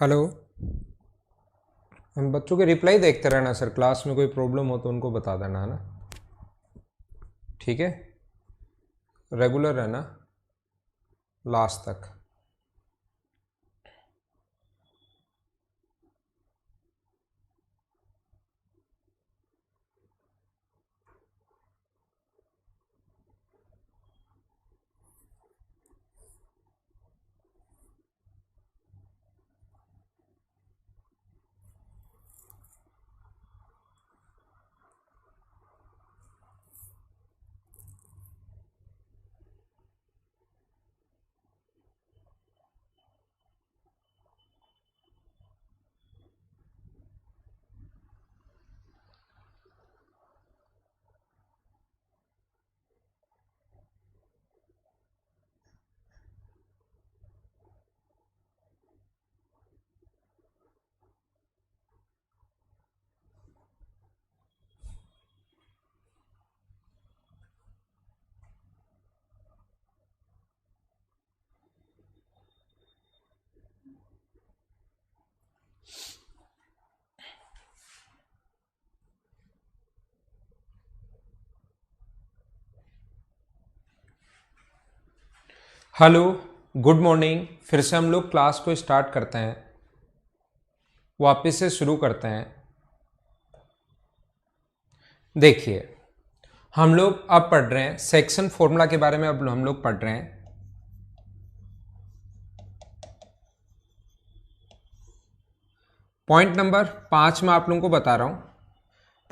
Hello. हम बच्चों के रिप्लाई देखते रहना सर, क्लास में कोई प्रॉब्लम हो तो उनको बता देना है ना। ठीक है, रेगुलर रहना लास्ट तक। Hello, good morning. फिर से हम लोग क्लास को स्टार्ट करते हैं, वापस से शुरू करते हैं। देखिए, हम लोग अब पढ़ रहे हैं सेक्शन फॉर्मूला के बारे में। अब हम लोग पढ़ रहे हैं पॉइंट नंबर 5 में आप लोगों को बता रहा हूं।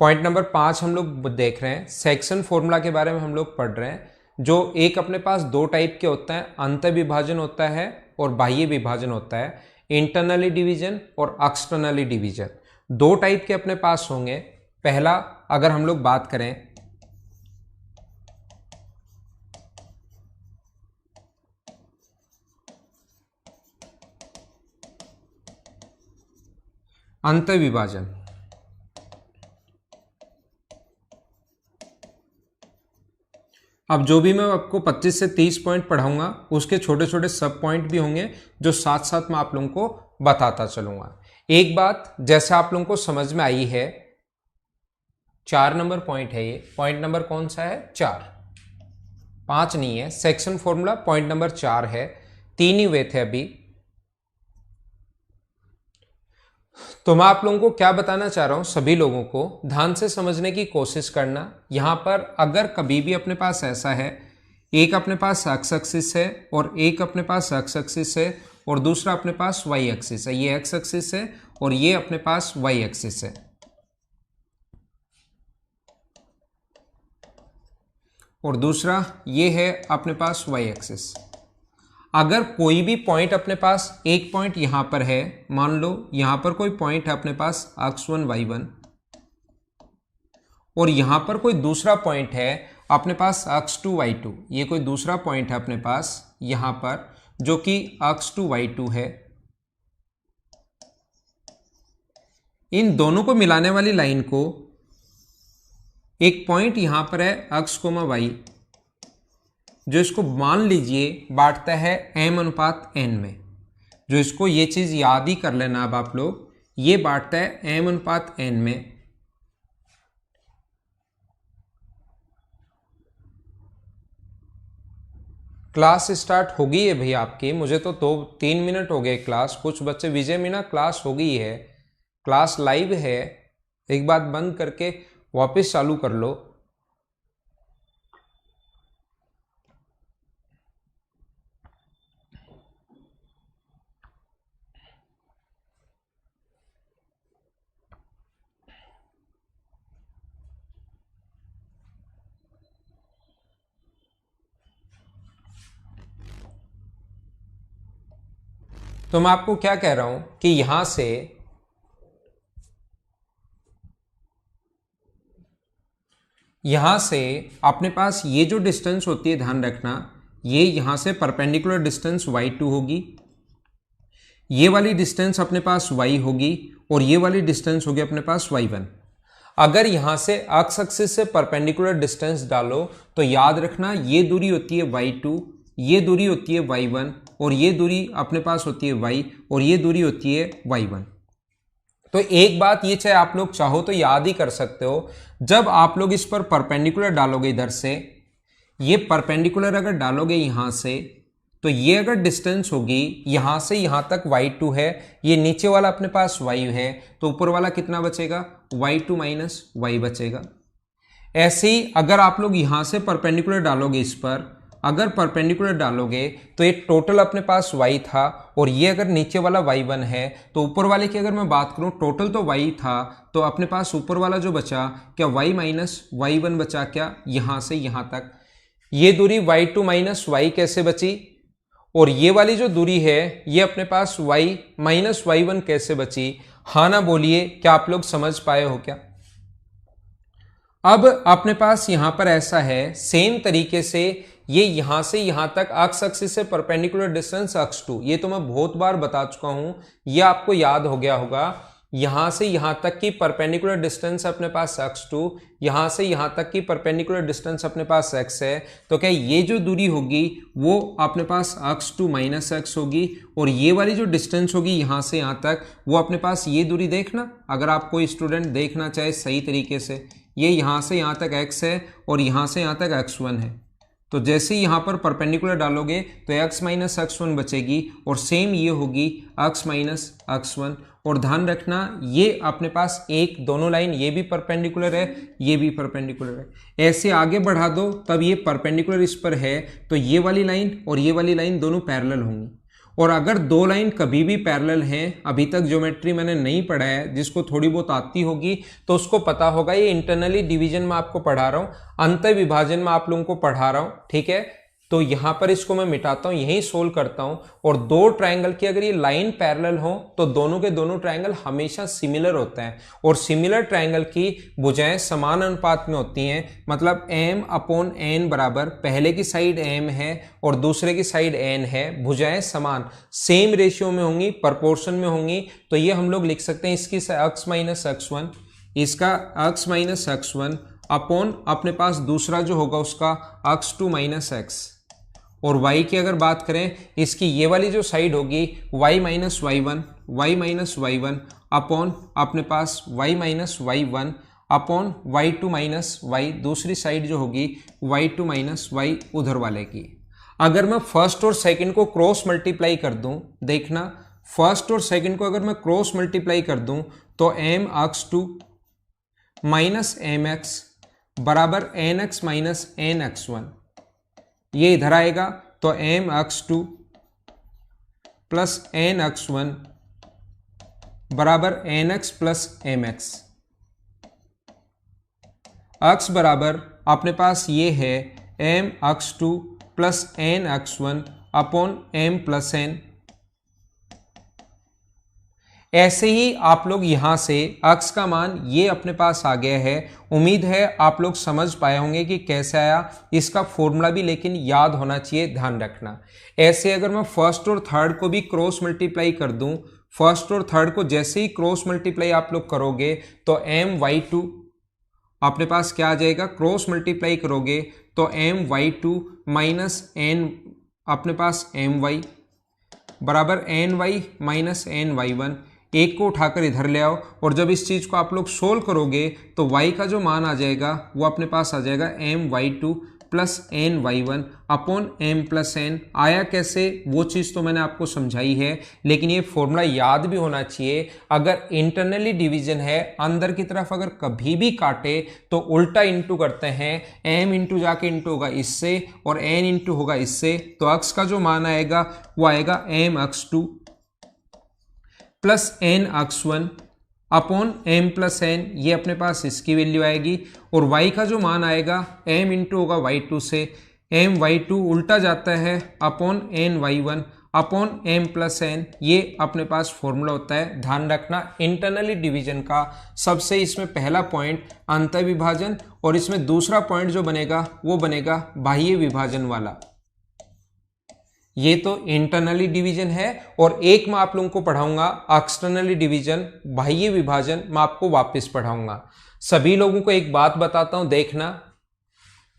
पॉइंट नंबर 5 हम लोग देख रहे हैं, सेक्शन फॉर्मूला के बारे में हम लोग पढ़ रहे हैं। जो एक अपने पास दो टाइप के होता है, अंत विभाजन होता है और बाह्य विभाजन होता है। इंटरनली डिवीजन और एक्सटर्नली डिवीजन दो टाइप के अपने पास होंगे। पहला अगर हम लोग बात करें अंत विभाजन, अब जो भी मैं आपको 25 से 30 पॉइंट पढ़ाऊंगा उसके छोटे छोटे सब पॉइंट भी होंगे जो साथ साथ मैं आप लोगों को बताता चलूंगा। एक बात जैसे आप लोगों को समझ में आई है, 4 नंबर पॉइंट है ये। पॉइंट नंबर कौन सा है? 4, 5 नहीं है। सेक्शन फॉर्मूला पॉइंट नंबर 4 है, 3 ही हुए थे अभी। तो मैं आप लोगों को क्या बताना चाह रहा हूं, सभी लोगों को ध्यान से समझने की कोशिश करना। यहां पर अगर कभी भी अपने पास ऐसा है, एक अपने पास एक्स एक्सिस है और एक अपने पास एक्स एक्सिस है और दूसरा अपने पास वाई एक्सिस है, ये एक्स एक्सिस है और ये अपने पास वाई एक्सिस है, और दूसरा ये है अपने पास वाई एक्सिस। अगर कोई भी पॉइंट अपने पास, एक पॉइंट यहां पर है, मान लो यहां पर कोई पॉइंट है अपने पास x1 y1, और यहां पर कोई दूसरा पॉइंट है अपने पास x2 y2, ये कोई दूसरा पॉइंट है अपने पास यहां पर जो कि x2 y2 है। इन दोनों को मिलाने वाली लाइन को, एक पॉइंट यहां पर है x, y, जो इसको मान लीजिए बांटता है m/n में। जो इसको ये चीज याद ही कर लेना अब आप लोग, ये बांटता है m/n में। क्लास स्टार्ट हो गई है भैया आपकी, मुझे तो 2-3 मिनट हो गए क्लास। कुछ बच्चे विजय मीना क्लास हो गई है, क्लास लाइव है, एक बात बंद करके वापस चालू कर लो। तो मैं आपको क्या कह रहा हूं कि यहां से अपने पास ये जो डिस्टेंस होती है, ध्यान रखना, ये यहां से परपेंडिकुलर डिस्टेंस y2 होगी, ये वाली डिस्टेंस अपने पास y होगी और ये वाली डिस्टेंस होगी अपने पास y1। अगर यहां से एक्स एक्सिस से परपेंडिकुलर डिस्टेंस डालो तो याद रखना ये दूरी होती है y2, ये दूरी होती है y1, और ये दूरी अपने पास होती है y और ये दूरी होती है y1। तो एक बात ये चाहे आप लोग चाहो तो याद ही कर सकते हो, जब आप लोग इस पर परपेंडिकुलर डालोगे, इधर से ये परपेंडिकुलर अगर डालोगे यहां से, तो ये अगर डिस्टेंस होगी यहां से यहां तक y2 है, ये नीचे वाला अपने पास y है, तो ऊपर वाला कितना बचेगा, y2 माइनस y बचेगा। ऐसे ही अगर आप लोग यहां से परपेंडिकुलर डालोगे, इस पर अगर परपेंडिकुलर डालोगे तो ये टोटल अपने पास y था, और ये अगर नीचे वाला y1 है, तो ऊपर वाले की अगर मैं बात करूं, टोटल तो y था, तो अपने पास ऊपर वाला जो बचा क्या, y माइनस y1 बचा क्या, यहां से यहां तक। ये दूरी y2 माइनस y कैसे बची, और ये वाली जो दूरी है ये अपने पास y माइनस y1 कैसे बची। हाँ ना बोलिए, क्या आप लोग समझ पाए हो क्या। अब अपने पास यहां पर ऐसा है, सेम तरीके से ये यहां से यहां तक एक्स एक्सिस से परपेंडिकुलर डिस्टेंस x2, ये तो मैं बहुत बार बता चुका हूं, ये आपको याद हो गया होगा। यहां से यहां तक की परपेंडिकुलर डिस्टेंस अपने पास x2, यहां से यहां तक की परपेंडिकुलर डिस्टेंस अपने पास x है, तो क्या ये जो दूरी होगी वो अपने पास x2 माइनस x होगी, और ये वाली जो डिस्टेंस होगी यहां से यहां तक, वो अपने पास ये दूरी देखना, अगर आप कोई स्टूडेंट देखना चाहे सही तरीके से, ये यहां से यहां तक x है और यहां से यहां तक x1 है। तो जैसे ही यहां पर परपेंडिकुलर डालोगे तो x माइनस x1 बचेगी, और सेम ये होगी x माइनस x1। और ध्यान रखना ये अपने पास एक दोनों लाइन, ये भी परपेंडिकुलर है, ये भी परपेंडिकुलर है। ऐसे आगे बढ़ा दो, तब ये परपेंडिकुलर इस पर है, तो ये वाली लाइन और ये वाली लाइन दोनों पैरेलल होंगी। और अगर दो लाइन कभी भी पैरेलल हैं, अभी तक ज्योमेट्री मैंने नहीं पढ़ा है, जिसको थोड़ी बहुत आती होगी तो उसको पता होगा, ये इंटरनली डिवीजन में आपको पढ़ा रहा हूं, अंत विभाजन में आप लोगों को पढ़ा रहा हूं, ठीक है। तो यहां पर इसको मैं मिटाता हूं, यही सोल्व करता हूं। और दो ट्रायंगल की अगर ये लाइन पैरेलल हो तो दोनों के दोनों ट्रायंगल हमेशा सिमिलर होते हैं, और सिमिलर ट्रायंगल की भुजाएं समान अनुपात में होती हैं, मतलब m अपॉन n बराबर, पहले की साइड m है और दूसरे की साइड n है, भुजाएं समान सेम रेशियो में होंगी, प्रोपोर्शन में होंगी। तो ये हम लोग लिख सकते हैं, इसकी x माइनस x1, इसका x माइनस x1 अपॉन अपने पास दूसरा जो होगा उसका x2 माइनस x। और y की अगर बात करें, इसकी ये वाली जो साइड होगी y माइनस y1 अपॉन अपने पास y minus y1 upon y2 minus y, दूसरी साइड जो होगी y2 माइनस y उधर वाले की। अगर मैं फर्स्ट और सेकंड को क्रॉस मल्टीप्लाई कर दूं, देखना फर्स्ट और सेकंड को अगर मैं क्रॉस मल्टीप्लाई कर दूं, तो mx2 माइनस mx बराबर nx माइनस nx1, ये इधर आएगा, तो mx2 प्लस nx1 बराबर nx प्लस mx। x बराबर अपने पास ये है mx2 plus nx1 upon m plus n। ऐसे ही आप लोग यहां से x का मान ये अपने पास आ गया है। उम्मीद है आप लोग समझ पाए होंगे कि कैसे आया, इसका फॉर्मूला भी लेकिन याद होना चाहिए, ध्यान रखना। ऐसे अगर मैं फर्स्ट और थर्ड को भी क्रॉस मल्टीप्लाई कर दूं, फर्स्ट और थर्ड को जैसे ही क्रॉस मल्टीप्लाई आप लोग करोगे तो my2 अपने पास क्या आ जाएगा, क्रॉस मल्टीप्लाई करोगे तो my2 माइनस n अपने पास my बराबर ny माइनस ny1। एक को उठाकर इधर ले आओ, और जब इस चीज को आप लोग सोल्व करोगे तो y का जो मान आ जाएगा वो अपने पास आ जाएगा my2 plus ny1 upon m plus n। आया कैसे वो चीज तो मैंने आपको समझाई है, लेकिन ये फॉर्मूला याद भी होना चाहिए। अगर इंटरनली डिवीजन है, अंदर की तरफ अगर कभी भी काटे तो उल्टा इंटू करते हैं, m इंटू जाके इंटू होगा इससे और n इंटू होगा इससे, तो x का जो मान आएगा वो आएगा mx2 plus nx1 upon m plus n, ये अपने पास इसकी वैल्यू आएगी। और y का जो मान आएगा m इंटू होगा y2 से, m y2 उल्टा जाता है upon n y1 upon m plus n, ये अपने पास फॉर्मूला होता है। ध्यान रखना इंटरनली डिवीजन का सबसे इसमें पहला पॉइंट अंतर विभाजन, और इसमें दूसरा पॉइंट जो बनेगा वो बनेगा बाह्य विभाजन वाला। ये तो इंटरनली डिवीजन है, और एक मैं आप लोगों को पढ़ाऊंगा एक्सटर्नली डिवीजन, बाह्य विभाजन मैं आपको वापस पढ़ाऊंगा। सभी लोगों को एक बात बताता हूं, देखना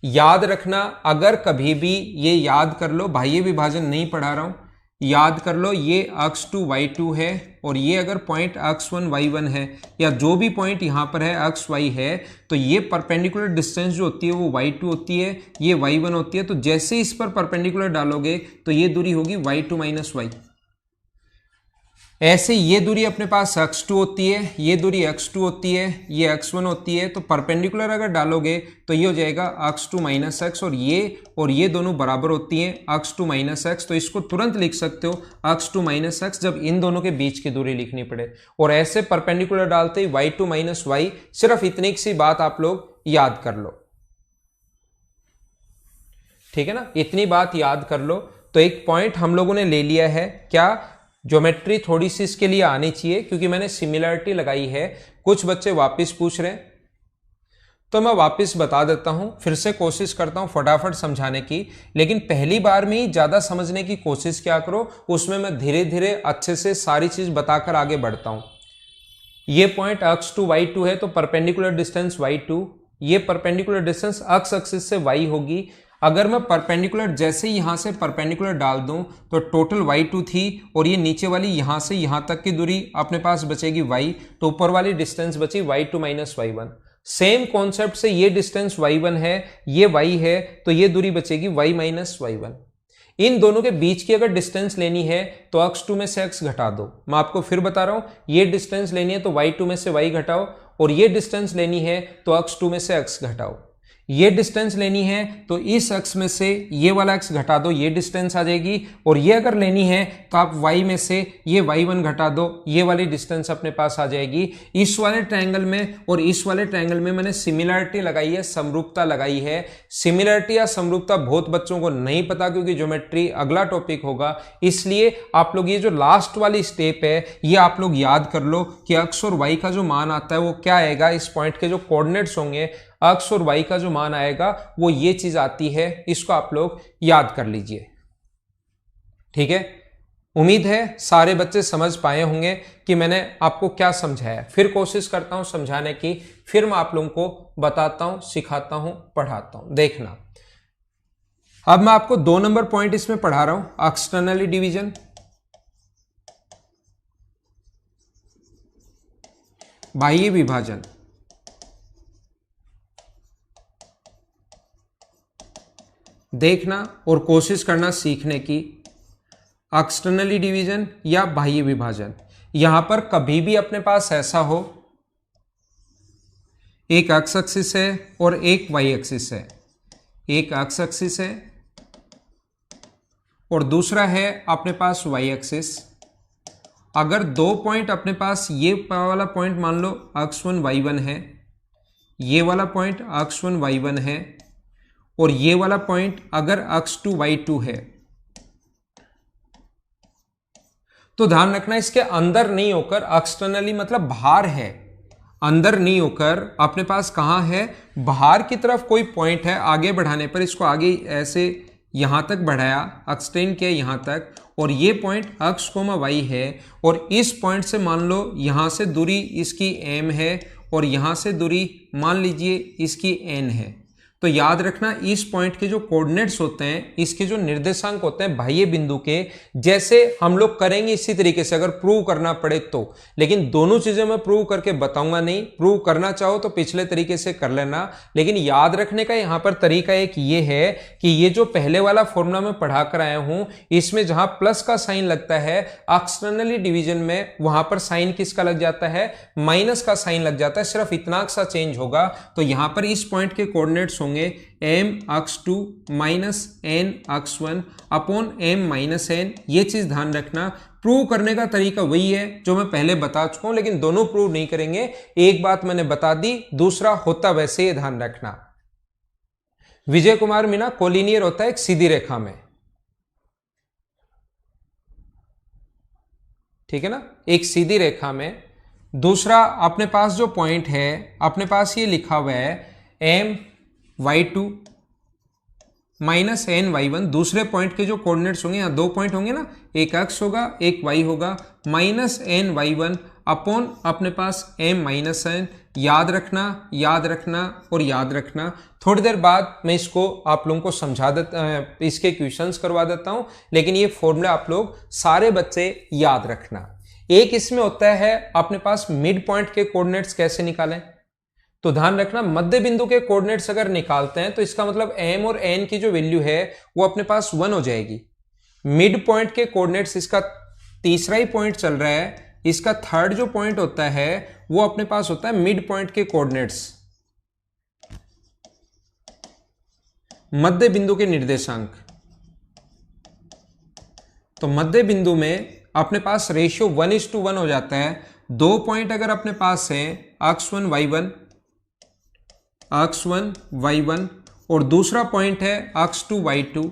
याद रखना, अगर कभी भी ये याद कर लो, बाह्य विभाजन नहीं पढ़ा रहा हूं, याद कर लो ये x2 y2 है और ये अगर पॉइंट x1 y1 है या जो भी पॉइंट यहाँ पर है x y है तो ये परपेंडिकुलर डिस्टेंस जो होती है वो y2 होती है, ये y1 होती है। तो जैसे इस पर परपेंडिकुलर डालोगे तो ये दूरी होगी y2 माइनस y। ऐसे ये दूरी अपने पास x2 होती है, ये दूरी x2 होती है, ये x1 होती है। तो परपेंडिकुलर अगर डालोगे तो ये हो जाएगा x2 माइनस x और ये दोनों बराबर होती हैं x2 माइनस x। तो इसको तुरंत लिख सकते हो x2 माइनस x जब इन दोनों के बीच की दूरी लिखनी पड़े। और ऐसे परपेंडिकुलर डालते ही y2 माइनस y। सिर्फ इतनी सी बात आप लोग याद कर लो, ठीक है ना, इतनी बात याद कर लो। तो एक पॉइंट हम लोगों ने ले लिया है, क्या ज्योमेट्री थोड़ी सी इसके लिए आनी चाहिए क्योंकि मैंने सिमिलरिटी लगाई है। कुछ बच्चे वापस पूछ रहे हैं तो मैं वापस बता देता हूं, फिर से कोशिश करता हूं फटाफट समझाने की। लेकिन पहली बार में ही ज्यादा समझने की कोशिश क्या करो, उसमें मैं धीरे धीरे अच्छे से सारी चीज बताकर आगे बढ़ता हूं। ये पॉइंट x2 y2 है तो परपेंडिकुलर डिस्टेंस y2, ये परपेंडिकुलर डिस्टेंस x एक्सिस से y होगी। अगर मैं परपेंडिकुलर जैसे ही यहां से परपेंडिकुलर डाल दूं तो टोटल y2 थी और ये नीचे वाली यहां से यहां तक की दूरी अपने पास बचेगी y, तो ऊपर वाली डिस्टेंस बची y2 minus y1। Same concept से ये डिस्टेंस y1 है, ये y है, तो ये दूरी बचेगी y माइनस y1। इन दोनों के बीच की अगर डिस्टेंस लेनी है तो x2 में से x घटा दो। मैं आपको फिर बता रहा हूं, ये डिस्टेंस लेनी है तो y2 में से y घटाओ और ये डिस्टेंस लेनी है तो x2 में से x घटाओ। ये डिस्टेंस लेनी है तो इस x में से ये वाला x घटा दो, ये डिस्टेंस आ जाएगी। और ये अगर लेनी है तो आप y में से ये y1 घटा दो, ये वाली डिस्टेंस अपने पास आ जाएगी। इस वाले ट्रायंगल में और इस वाले ट्रायंगल में मैंने सिमिलरिटी लगाई है, समरूपता लगाई है। सिमिलरिटी या समरूपता बहुत बच्चों को नहीं पता क्योंकि ज्योमेट्री अगला टॉपिक होगा, इसलिए आप लोग ये जो लास्ट वाली स्टेप है ये आप लोग याद कर लो कि x और y का जो मान आता है वो क्या आएगा। इस पॉइंट के जो कोऑर्डिनेट्स होंगे x और y का जो मान आएगा वो ये चीज आती है। इसको आप लोग याद कर लीजिए, ठीक है। उम्मीद है सारे बच्चे समझ पाए होंगे कि मैंने आपको क्या समझाया। फिर कोशिश करता हूं समझाने की, फिर मैं आप लोगों को बताता हूं, सिखाता हूं, पढ़ाता हूं। देखना, अब मैं आपको 2 नंबर पॉइंट इसमें पढ़ा रहा हूं, एक्सटर्नली डिवीजन, बाह्य विभाजन। देखना और कोशिश करना सीखने की। एक्सटर्नली डिवीजन या बाह्य विभाजन, यहां पर कभी भी अपने पास ऐसा हो एक एक्स एक्सिस है और एक वाई एक्सिस है, एक एक्स एक्सिस है और दूसरा है अपने पास वाई एक्सिस। अगर 2 पॉइंट अपने पास, ये वाला पॉइंट मान लो x1 y1 है, ये वाला पॉइंट x1 y1 है और ये वाला पॉइंट अगर x2 y2 है, तो ध्यान रखना इसके अंदर नहीं होकर, एक्सटर्नली मतलब बाहर है, अंदर नहीं होकर अपने पास कहां है, बाहर की तरफ कोई पॉइंट है। आगे बढ़ाने पर इसको आगे ऐसे यहां तक बढ़ाया, एक्सटेंड किया यहां तक, और ये पॉइंट x, y है और इस पॉइंट से मान लो यहां से दूरी इसकी m है और यहां से दूरी मान लीजिए इसकी n है। तो याद रखना इस पॉइंट के जो कोऑर्डिनेट्स होते हैं, इसके जो निर्देशांक होते हैं बाह्य बिंदु के, जैसे हम लोग करेंगे इसी तरीके से अगर प्रूव करना पड़े तो। लेकिन दोनों चीजें मैं प्रूव करके बताऊंगा नहीं, प्रूव करना चाहो तो पिछले तरीके से कर लेना। लेकिन याद रखने का यहां पर तरीका एक ये है कि ये जो पहले वाला फॉर्मूला मैं पढ़ा कर आया हूं, इसमें जहां प्लस का साइन लगता है एक्सटर्नली डिवीजन में, वहां पर साइन किसका लग जाता है, माइनस का साइन लग जाता है। सिर्फ इतना सा चेंज होगा। तो यहां पर इस पॉइंट के कोऑर्डिनेट्स होंगे m x2 minus n x1 upon m minus n। ये चीज ध्यान रखना। प्रूव करने का तरीका वही है जो मैं पहले बता चुका हूं, लेकिन दोनों प्रूव नहीं करेंगे। एक बात मैंने बता दी, दूसरा होता वैसे ही, ध्यान रखना। विजय कुमार मीना, कोलिनियर होता है एक सीधी रेखा में, ठीक है ना, एक सीधी रेखा में। दूसरा अपने पास जो पॉइंट है, अपने पास ये लिखा हुआ है m y2 minus n y1। दूसरे पॉइंट के जो कोऑर्डिनेट्स होंगे, यहां 2 पॉइंट होंगे ना, एक x होगा एक y होगा, माइनस n y1 अपॉन अपने पास m माइनस n। याद रखना, याद रखना और याद रखना। थोड़ी देर बाद मैं इसको आप लोगों को समझा देता, इसके क्वेश्चंस करवा देता हूं, लेकिन ये फॉर्मूला आप लोग सारे बच्चे याद रखना। एक इसमें होता है अपने पास मिड पॉइंट के कोऑर्डिनेट्स कैसे निकालें। तो ध्यान रखना, मध्य बिंदु के कोऑर्डिनेट्स अगर निकालते हैं तो इसका मतलब m और n की जो वैल्यू है वो अपने पास 1 हो जाएगी। मिड पॉइंट के कोऑर्डिनेट्स, इसका तीसरा ही पॉइंट चल रहा है, इसका थर्ड जो पॉइंट होता है वो अपने पास होता है मिड पॉइंट के कोऑर्डिनेट्स, मध्य बिंदु के निर्देशांक। तो मध्य बिंदु में अपने पास रेशियो 1:1 हो जाता है। दो पॉइंट अगर अपने पास है x1 y1 और दूसरा पॉइंट है x2 y2,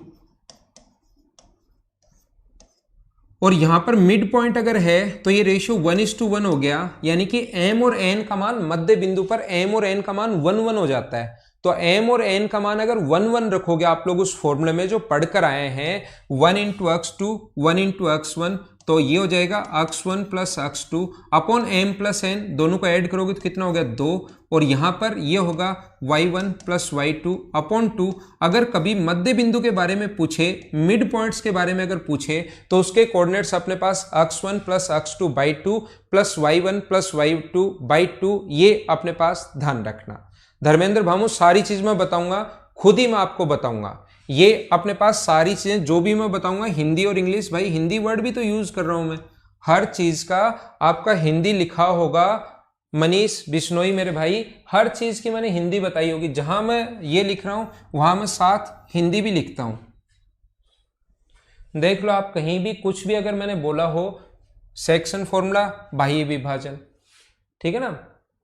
और यहां पर मिड पॉइंट अगर है तो ये रेशियो 1:1 हो गया, यानी कि m और n का मान मध्य बिंदु पर m और n का मान 1:1 हो जाता है। तो m और n का मान अगर 1:1 रखोगे आप लोग उस फॉर्मूले में जो पढ़कर आए हैं 1 × x2 1 × x1, तो ये हो जाएगा x1 + x2 upon m + n, दोनों को ऐड करोगे तो कितना हो गया 2, और यहां पर ये होगा y1 + y2 अपॉन 2। अगर कभी मध्य बिंदु के बारे में पूछे, मिड पॉइंट्स के बारे में अगर पूछे तो उसके कोऑर्डिनेट्स अपने पास x1 + x2/2 plus y1 + y2/2, ये अपने पास ध्यान रखना। धर्मेंद्र भामू सारी चीज मैं बताऊंगा, खुद ही मैं आपको बताऊंगा। ये अपने पास सारी चीजें जो भी मैं बताऊंगा हिंदी और इंग्लिश, भाई हिंदी वर्ड भी तो यूज कर रहा हूं मैं, हर चीज का आपका हिंदी लिखा होगा। मनीष बिश्नोई मेरे भाई, हर चीज की मैंने हिंदी बताई होगी, जहां मैं ये लिख रहा हूं वहां मैं साथ हिंदी भी लिखता हूं। देख लो आप, कहीं भी कुछ भी अगर मैंने बोला हो, सेक्शन फॉर्मूला, बाह्य विभाजन, ठीक है ना,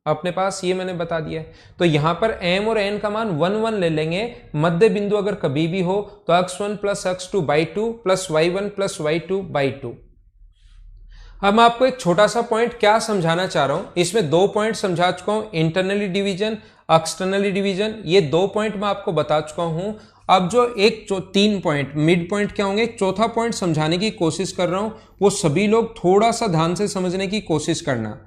अपने पास ये मैंने बता दिया है। तो यहां पर m और n का मान 1:1 ले लेंगे। मध्य बिंदु अगर कभी भी हो तो x1 + x2/2 plus y1 + y2/2। अब मैं आपको एक छोटा सा पॉइंट क्या समझाना चाह रहा हूं, इसमें दो पॉइंट समझा चुका हूं, इंटरनली डिवीजन, एक्सटर्नली डिवीजन, ये दो पॉइंट मैं आपको बता चुका हूं। अब जो तीन पॉइंट मिड पॉइंट क्या होंगे, एक चौथा पॉइंट समझाने की कोशिश कर रहा हूं, वो सभी लोग थोड़ा सा ध्यान से समझने की कोशिश करना।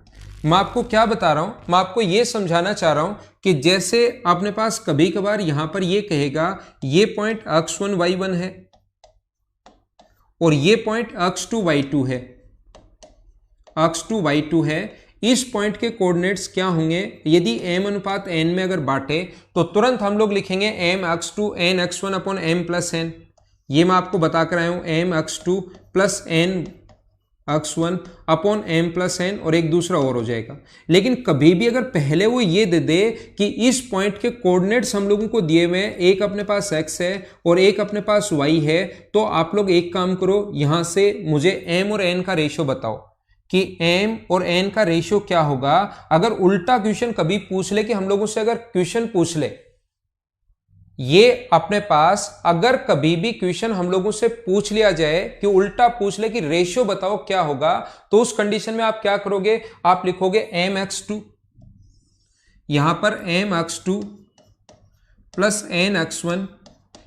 मैं आपको क्या बता रहा हूं, मैं आपको यह समझाना चाह रहा हूं कि जैसे अपने पास कभी कभार यहां पर यह कहेगा ये पॉइंट x1 y1 है और ये पॉइंट x2 y2 है, x2 y2 है। इस पॉइंट के कोऑर्डिनेट्स क्या होंगे, यदि m/n में अगर बांटे तो तुरंत हम लोग लिखेंगे mx2 n x1 upon m + n। ये मैं आपको बता कर आया हूं, mx2 + n x1 upon m + n, और एक दूसरा और हो जाएगा। लेकिन कभी भी अगर पहले वो ये दे दे कि इस पॉइंट के कोऑर्डिनेट्स हम लोगों को दिए हुए हैं, एक अपने पास x है और एक अपने पास y है, तो आप लोग एक काम करो, यहां से मुझे m और n का रेशियो बताओ कि m और n का रेशियो क्या होगा। अगर उल्टा क्वेश्चन कभी पूछ ले, कि हम लोगों से अगर क्वेश्चन पूछ ले, ये अपने पास अगर कभी भी क्वेश्चन हम लोगों से पूछ लिया जाए कि उल्टा पूछ ले कि रेशियो बताओ क्या होगा, तो उस कंडीशन में आप क्या करोगे, आप लिखोगे mx2, यहां पर mx2 + nx1,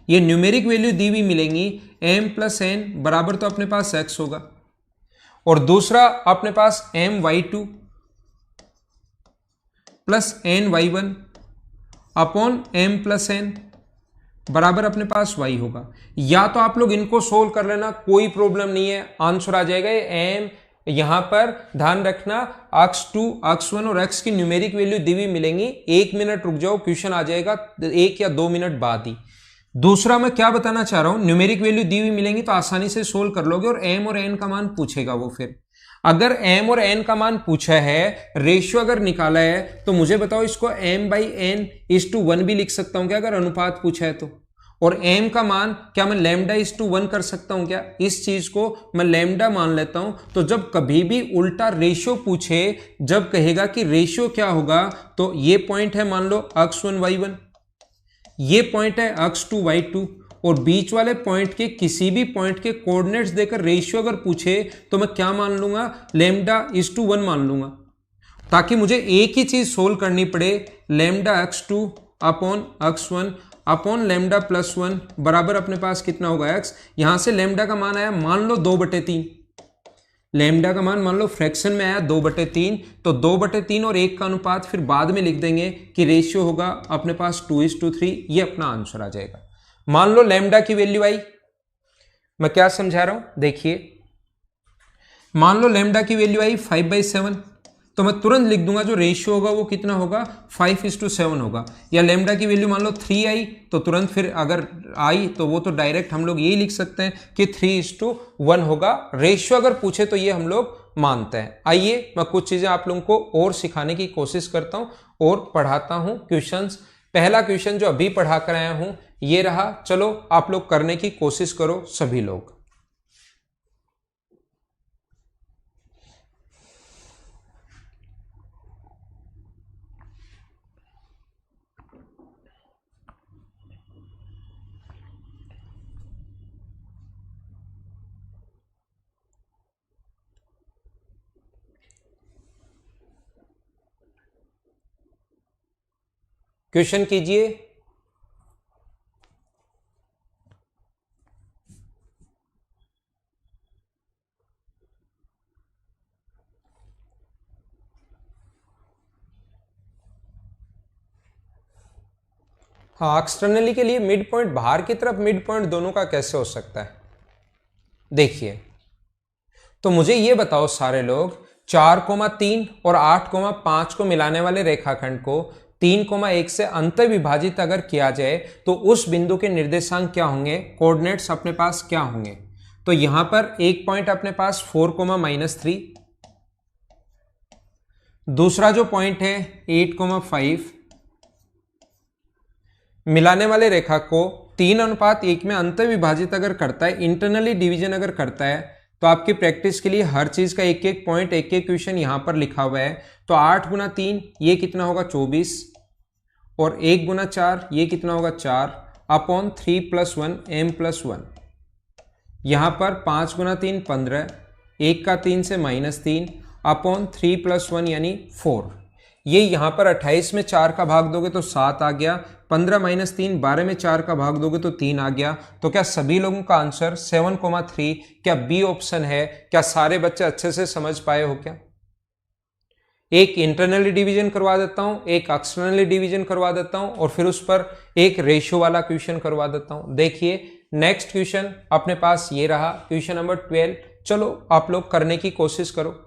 ये न्यूमेरिक वैल्यू दी हुई मिलेंगी, m + n बराबर तो अपने पास x होगा, और दूसरा अपने पास my2 + ny1 upon m + n बराबर अपने पास y होगा। या तो आप लोग इनको सोल्व कर लेना, कोई प्रॉब्लम नहीं है, आंसर आ जाएगा। m यहां पर ध्यान रखना, x2 x1 और x की न्यूमेरिक वैल्यू दी हुई मिलेंगी। 1 मिनट रुक जाओ, क्वेश्चन आ जाएगा 1 या 2 मिनट बाद ही। दूसरा मैं क्या बताना चाह रहा हूं, न्यूमेरिक वैल्यू दी हुई मिलेंगी तो आसानी से सोल्व कर लोगे, और m और n का मान पूछेगा वो। फिर अगर m और n का मान पूछा है, रेशियो अगर निकाला है, तो मुझे बताओ इसको m/n/1 भी लिख सकता हूं क्या, अगर अनुपात पूछा है तो। और m का मान क्या मैं λ/1 कर सकता हूं क्या, इस चीज को मैं लैम्डा मान लेता हूं। तो जब कभी भी उल्टा रेशियो पूछे, जब कहेगा कि रेशियो क्या होगा, तो ये पॉइंट है मान लो x1 y1, ये पॉइंट है x2 y2, और बीच वाले पॉइंट के किसी भी पॉइंट के कोऑर्डिनेट्स देकर रेशियो अगर पूछे तो मैं क्या मान लूंगा, λ/1 मान लूंगा, ताकि मुझे एक ही चीज सोल्व करनी पड़े, λ(x2) अपॉन x1 अपॉन λ+1 बराबर अपने पास कितना होगा x। यहां से लैम्डा का मान आया मान लो 2/3, लेमडा का मान लो फ्रैक्शन में आया 2/3, तो 2/3 और 1 का अनुपात फिर बाद में लिख देंगे कि रेशियो होगा अपने पास 2:3, ये अपना आंसर आ जाएगा। मान लो लेमडा की वैल्यू आई, मैं क्या समझा रहा हूं देखिए, मान लो लेमडा की वैल्यू आई 5/7, तो मैं तुरंत लिख दूंगा जो रेशियो होगा वो कितना होगा 5:7 होगा। या लेमडा की वैल्यू मान लो 3 आई, तो तुरंत फिर अगर आई तो वो तो डायरेक्ट हम लोग यही लिख सकते हैं कि 3:1 होगा। रेशियो अगर पूछे तो ये हम लोग मानते हैं। आइए मैं कुछ चीजें आप लोगों को और सिखाने की कोशिश करता हूं और पढ़ाता हूं क्वेश्चंस। पहला क्वेश्चन जो अभी पढ़ा कर आया हूं ये रहा, चलो आप लोग करने की कोशिश करो सभी लोग। क्वेश्चन कीजिए। हाँ, एक्सटर्नली के लिए मिड पॉइंट बाहर की तरफ, मिड पॉइंट दोनों का कैसे हो सकता है देखिए। तो मुझे ये बताओ सारे लोग, 4,3 और 8,5 को मिलाने वाले रेखाखंड को 3,1 से अंत विभाजित अगर किया जाए तो उस बिंदु के निर्देशांक क्या होंगे, कोऑर्डिनेट्स अपने पास क्या होंगे। तो यहां पर एक पॉइंट अपने पास 4,-3, दूसरा जो पॉइंट है 8,5, मिलाने वाले रेखा को 3:1 में अंत विभाजित अगर करता है, इंटरनली डिवीजन अगर करता है, तो आपकी प्रैक्टिस के लिए हर चीज का एक एक पॉइंट, एक एक क्वेश्चन यहां पर लिखा हुआ है। तो 8 × 3 ये कितना होगा 24, और 1 × 4 ये कितना होगा 4/3 + 1 m+1। यहां पर 5 × 3 15, 1 का 3 से -3/3 + 1 यानी 4। ये यहां पर 28 में 4 का भाग दोगे तो 7 आ गया, 15 - 3 12 में 4 का भाग दोगे तो 3 आ गया। तो क्या सभी लोगों का आंसर 7,3 क्या बी ऑप्शन है? क्या सारे बच्चे अच्छे से समझ पाए हो क्या? एक इंटरनली डिवीजन करवा देता हूं, एक एक्सटर्नली डिवीजन करवा देता हूं, और फिर उस पर एक रेशियो वाला क्वेश्चन करवा देता हूं। देखिए नेक्स्ट क्वेश्चन अपने पास ये रहा, क्वेश्चन नंबर 12। चलो आप लोग करने की कोशिश करो।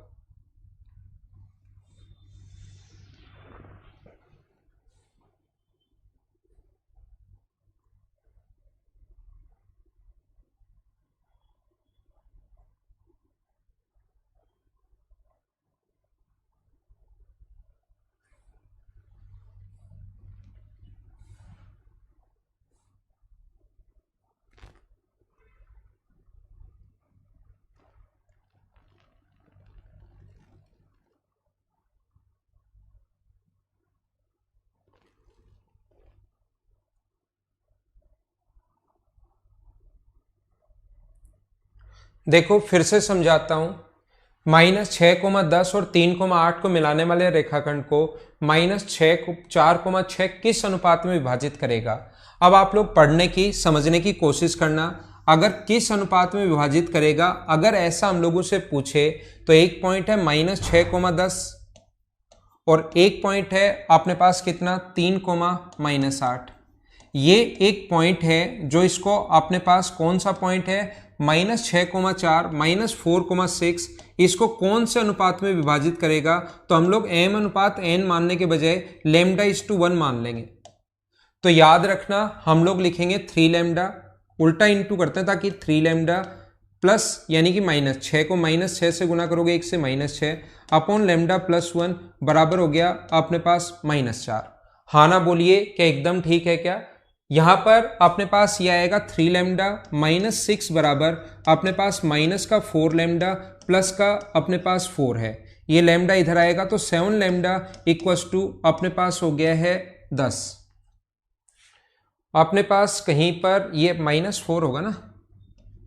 देखो फिर से समझाता हूं, -6,10 और 3,8 को मिलाने वाले रेखाखंड को -6 4,6 किस अनुपात में विभाजित करेगा। अब आप लोग पढ़ने की समझने की कोशिश करना, अगर किस अनुपात में विभाजित करेगा, अगर ऐसा हम लोगों से पूछे तो एक पॉइंट है -6,10 और एक पॉइंट है अपने पास कितना 3,-8। ये एक पॉइंट है जो इसको अपने पास कौन सा पॉइंट है -6,4 -4,6, इसको कौन से अनुपात में विभाजित करेगा। तो हम लोग m/n मानने के बजाय λ1 मान लेंगे। तो याद रखना हम लोग लिखेंगे 3 लैम्डा, उल्टा इंटू करते हैं ताकि 3 लैम्डा प्लस यानी कि -6 को -6 से गुना करोगे 1 से -6 अपॉन λ+1 बराबर हो गया अपने पास -4। हाँ ना बोलिए, क्या एकदम ठीक है क्या? यहां पर अपने पास ये आएगा 3 लैम्डा -6 बराबर अपने पास माइनस का 4 लैम्डा प्लस का अपने पास 4 है। ये लैम्डा इधर आएगा तो 7 लैम्डा इक्वल्स टू अपने पास हो गया है 10। अपने पास कहीं पर ये -4 होगा ना,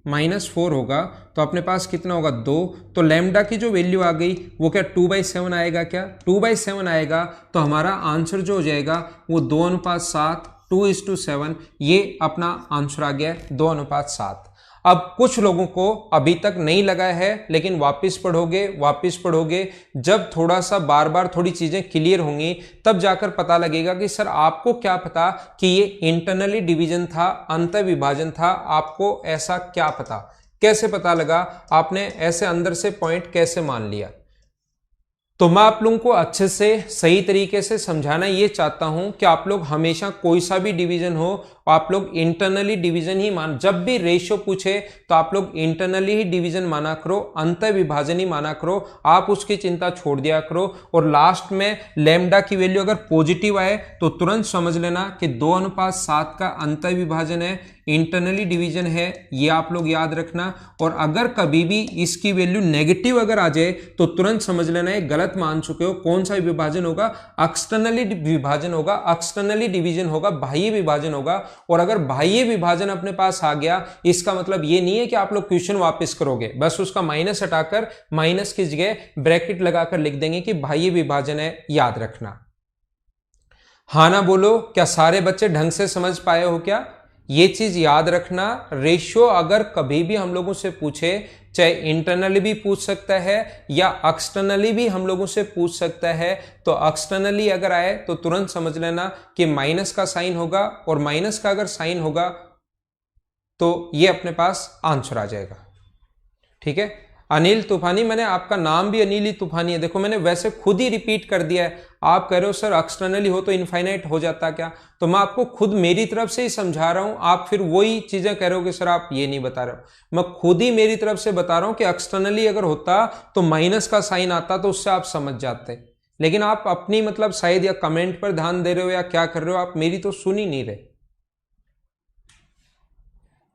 -4 होगा तो अपने पास कितना होगा 2। तो लैम्डा की जो वैल्यू आ गई वो क्या 2/7 आएगा क्या? 2/7 आएगा तो हमारा आंसर जो हो जाएगा वो 2:7 2:7, ये अपना आंसर आ गया 2:7। अब कुछ लोगों को अभी तक नहीं लगा है, लेकिन वापस पढ़ोगे, जब थोड़ा सा बार बार थोड़ी चीजें क्लियर होंगी तब जाकर पता लगेगा कि सर आपको क्या पता कि ये इंटरनली डिवीजन था, अंतर विभाजन था, आपको ऐसा क्या पता, कैसे पता लगा, आपने ऐसे अंदर से पॉइंट कैसे मान लिया। तो मैं आप लोगों को अच्छे से सही तरीके से समझाना ये चाहता हूं कि आप लोग हमेशा कोई सा भी डिवीजन हो, आप लोग इंटरनली डिवीजन ही मान, जब भी रेशियो पूछे तो आप लोग इंटरनली ही डिवीजन माना करो, अंतर विभाजन ही माना करो, आप उसकी चिंता छोड़ दिया करो। और लास्ट में लैम्डा की वैल्यू अगर पॉजिटिव आए तो तुरंत समझ लेना कि 2:7 का अंतर विभाजन है, इंटरनली डिवीजन है, ये आप लोग याद रखना। और अगर कभी भी इसकी वैल्यू नेगेटिव अगर आ जाए तो तुरंत समझ लेना है गलत मान चुके हो। कौन सा विभाजन होगा? एक्सटर्नली विभाजन होगा, एक्सटर्नली डिवीजन होगा, बाह्य विभाजन होगा। और अगर बाह्य विभाजन अपने पास आ गया, इसका मतलब ये नहीं है कि आप लोग क्वेश्चन वापस करोगे, बस उसका माइनस हटाकर माइनस की जगह ब्रैकेट लगाकर लिख देंगे कि बाह्य विभाजन है, याद रखना। हाँ ना बोलो, क्या सारे बच्चे ढंग से समझ पाए हो क्या? ये चीज याद रखना, रेशियो अगर कभी भी हम लोगों से पूछे, चाहे इंटरनली भी पूछ सकता है या एक्सटर्नली भी हम लोगों से पूछ सकता है, तो एक्सटर्नली अगर आए तो तुरंत समझ लेना कि माइनस का साइन होगा, और माइनस का अगर साइन होगा तो ये अपने पास आंसर आ जाएगा। ठीक है, अनिल तूफानी, मैंने आपका नाम भी अनिल ही तूफानी है, देखो मैंने वैसे खुद ही रिपीट कर दिया है। आप कह रहे हो सर एक्सटर्नली हो तो इनफाइनाइट हो जाता क्या, तो मैं आपको खुद मेरी तरफ से ही समझा रहा हूं, आप फिर वही चीजें कह रहे हो कि सर आप ये नहीं बता रहे हो। मैं खुद ही मेरी तरफ से बता रहा हूं कि एक्सटर्नली अगर होता तो माइनस का साइन आता तो उससे आप समझ जाते, लेकिन आप अपनी मतलब शायद या कमेंट पर ध्यान दे रहे हो या क्या कर रहे हो, आप मेरी तो सुन ही नहीं रहे।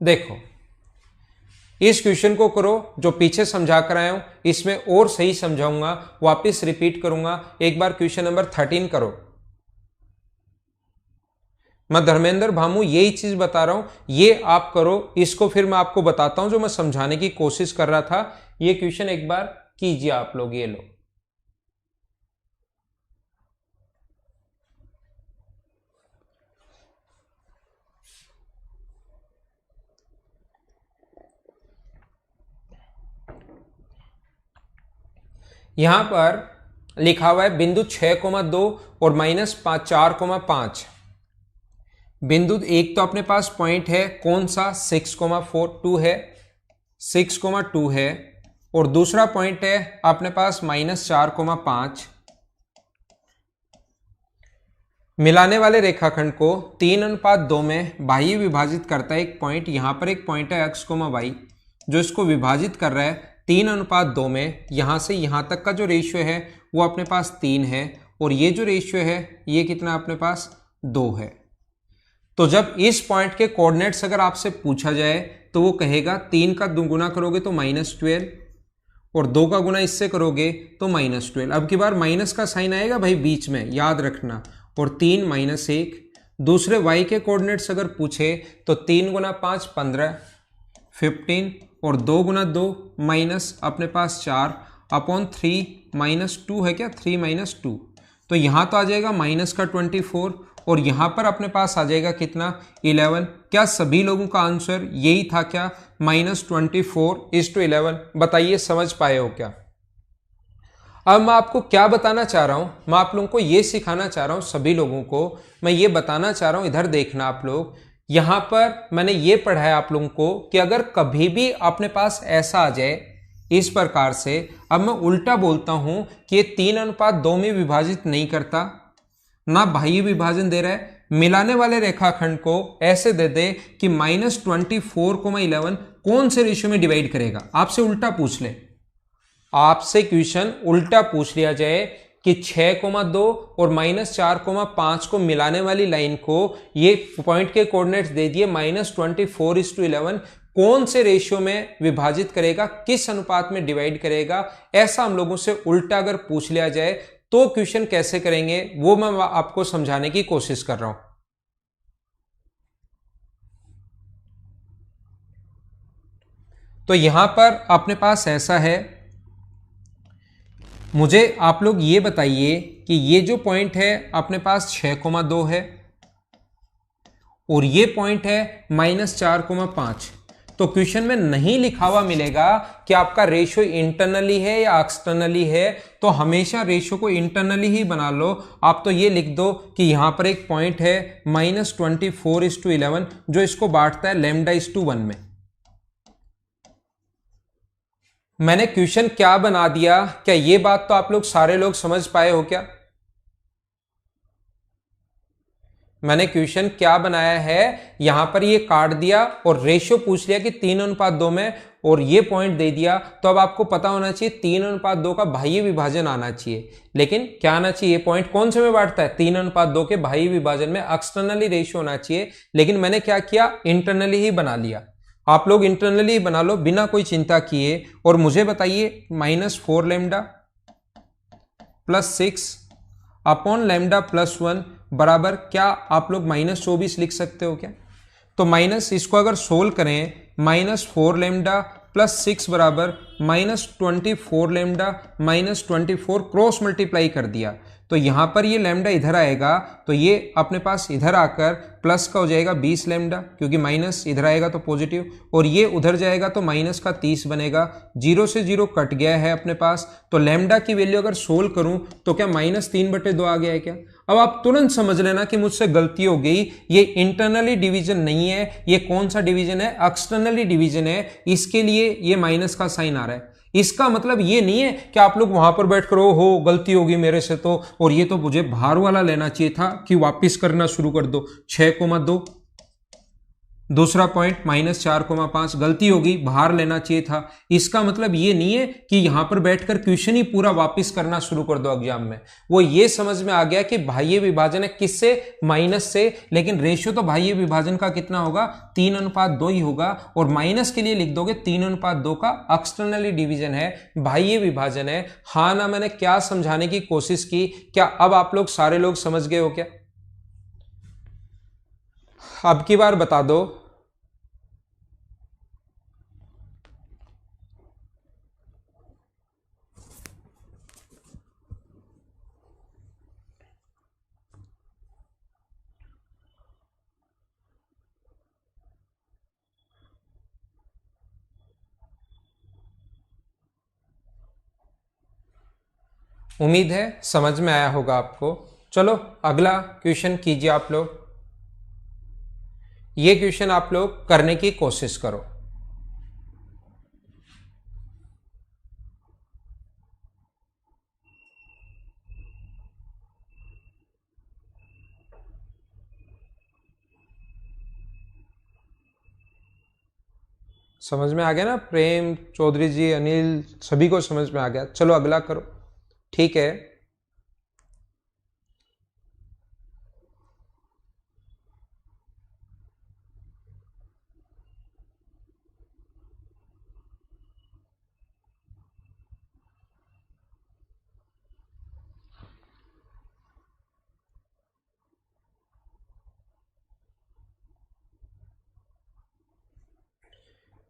देखो इस क्वेश्चन को करो जो पीछे समझा कर आया हूं, इसमें और सही समझाऊंगा, वापस रिपीट करूंगा। एक बार क्वेश्चन नंबर 13 करो। मैं धर्मेंद्र भामू यही चीज बता रहा हूं, ये आप करो, इसको फिर मैं आपको बताता हूं जो मैं समझाने की कोशिश कर रहा था। ये क्वेश्चन एक बार कीजिए आप लोग, ये लो। यहां पर लिखा हुआ है बिंदु 6,2 और -4,5। बिंदु एक तो अपने पास पॉइंट है कौन सा, 6,42 है, 6,2 है, और दूसरा पॉइंट है अपने पास -4,5। मिलाने वाले रेखाखंड को 3:2 में बाह्य विभाजित करता है एक पॉइंट, यहां पर एक पॉइंट है x, y जो इसको विभाजित कर रहा है 3:2 में। यहां से यहां तक का जो रेशियो है वो अपने पास 3 है, और ये जो रेशियो है ये कितना अपने पास 2 है। तो जब इस पॉइंट के कोऑर्डिनेट्स अगर आपसे पूछा जाए तो वो कहेगा 3 का गुना करोगे तो -12, और 2 का गुना इससे करोगे तो -12। अब की बार माइनस का साइन आएगा भाई बीच में, याद रखना, और 3 -1। दूसरे y के कोऑर्डिनेट्स अगर पूछे तो 3 गुना 5 15, 15, और 2 गुना 2 माइनस अपने पास 4 अपॉन 3 -2 है क्या, 3 - 2, तो यहां तो आ जाएगा माइनस का 24, और यहां पर अपने पास आ जाएगा कितना 11। क्या सभी लोगों का आंसर यही था क्या, -24:11? बताइए समझ पाए हो क्या? अब मैं आपको क्या बताना चाह रहा हूं, मैं आप लोगों को यह सिखाना चाह रहा हूं, सभी लोगों को मैं ये बताना चाह रहा हूं, इधर देखना आप लोग। यहां पर मैंने ये पढ़ा है आप लोगों को कि अगर कभी भी अपने पास ऐसा आ जाए इस प्रकार से, अब मैं उल्टा बोलता हूं कि ये 3:2 में विभाजित नहीं करता, ना बाह्य विभाजन दे रहा है, मिलाने वाले रेखाखंड को ऐसे दे दे कि -24,11 कौन से रेशियो में डिवाइड करेगा। आपसे उल्टा पूछ ले, आपसे क्वेश्चन उल्टा पूछ लिया जाए कि 6,2 और -4,5 को मिलाने वाली लाइन को ये पॉइंट के कोऑर्डिनेट्स दे दिए -24:11, कौन से रेशियो में विभाजित करेगा, किस अनुपात में डिवाइड करेगा, ऐसा हम लोगों से उल्टा अगर पूछ लिया जाए तो क्वेश्चन कैसे करेंगे वो मैं आपको समझाने की कोशिश कर रहा हूं। तो यहां पर अपने पास ऐसा है, मुझे आप लोग ये बताइए कि ये जो पॉइंट है अपने पास 6,2 है और ये पॉइंट है -4,5, तो तो क्वेश्चन में नहीं लिखा हुआ मिलेगा कि आपका रेशियो इंटरनली है या एक्सटर्नली है, तो हमेशा रेशियो को इंटरनली ही बना लो। आप तो ये लिख दो कि यहां पर एक पॉइंट है -24:11 जो इसको बांटता है λ/1 में। मैंने क्वेश्चन क्या बना दिया, क्या ये बात तो आप लोग सारे लोग समझ पाए हो क्या? मैंने क्वेश्चन क्या बनाया है, यहां पर ये काट दिया और रेशियो पूछ लिया कि 3:2 में, और ये पॉइंट दे दिया, तो अब आपको पता होना चाहिए 3:2 का बाह्य विभाजन आना चाहिए। लेकिन क्या आना चाहिए, ये पॉइंट कौन से में बांटता है, 3:2 के बाह्य विभाजन में एक्सटर्नली रेशियो होना चाहिए। लेकिन मैंने क्या किया, इंटरनली ही बना लिया। आप लोग इंटरनली बना लो बिना कोई चिंता किए। और मुझे बताइए -4 लैम्डा +6 अपॉन लैम्डा +1 बराबर क्या आप लोग -24 लिख सकते हो क्या? तो माइनस इसको अगर सोल्व करें, -4 लैम्डा +6 बराबर -24 लैम्डा -24 क्रॉस मल्टीप्लाई कर दिया, तो यहां पर ये लैम्डा इधर आएगा, तो ये अपने पास इधर आकर प्लस का हो जाएगा 20 लैम्डा, क्योंकि माइनस इधर आएगा तो पॉजिटिव, और ये उधर जाएगा तो माइनस का 30 बनेगा। 0 से 0 कट गया है अपने पास, तो लैम्डा की वैल्यू अगर सोल्व करूं तो क्या -3/2 आ गया है क्या? अब आप तुरंत समझ लेना कि मुझसे गलती हो गई, ये इंटरनली डिवीजन नहीं है, ये कौन सा डिवीजन है, एक्सटर्नली डिवीजन है, इसके लिए ये माइनस का साइन आ रहा है। इसका मतलब ये नहीं है कि आप लोग वहां पर बैठ कर हो गलती होगी मेरे से तो, और ये तो मुझे बाहर वाला लेना चाहिए था कि वापस करना शुरू कर दो 6,2। दूसरा पॉइंट -4,5 गलती होगी, बाहर लेना चाहिए था। इसका मतलब ये नहीं है कि यहां पर बैठकर क्वेश्चन ही पूरा वापस करना शुरू कर दो एग्जाम में। वो ये समझ में आ गया कि बाह्य विभाजन है किससे, माइनस से, लेकिन रेशियो तो बाह्य विभाजन का कितना होगा, 3:2 ही होगा। और माइनस के लिए लिख दोगे 3:2 का एक्सटर्नली डिवीजन है, बाह्य विभाजन है। हाँ ना, मैंने क्या समझाने की कोशिश की, क्या अब आप लोग सारे लोग समझ गए हो क्या? अब की बार बता दो। उम्मीद है समझ में आया होगा आपको। चलो अगला क्वेश्चन कीजिए आप लोग। ये क्वेश्चन आप लोग करने की कोशिश करो। समझ में आ गया ना? प्रेम चौधरी जी, अनिल, सभी को समझ में आ गया। चलो अगला करो। ठीक है,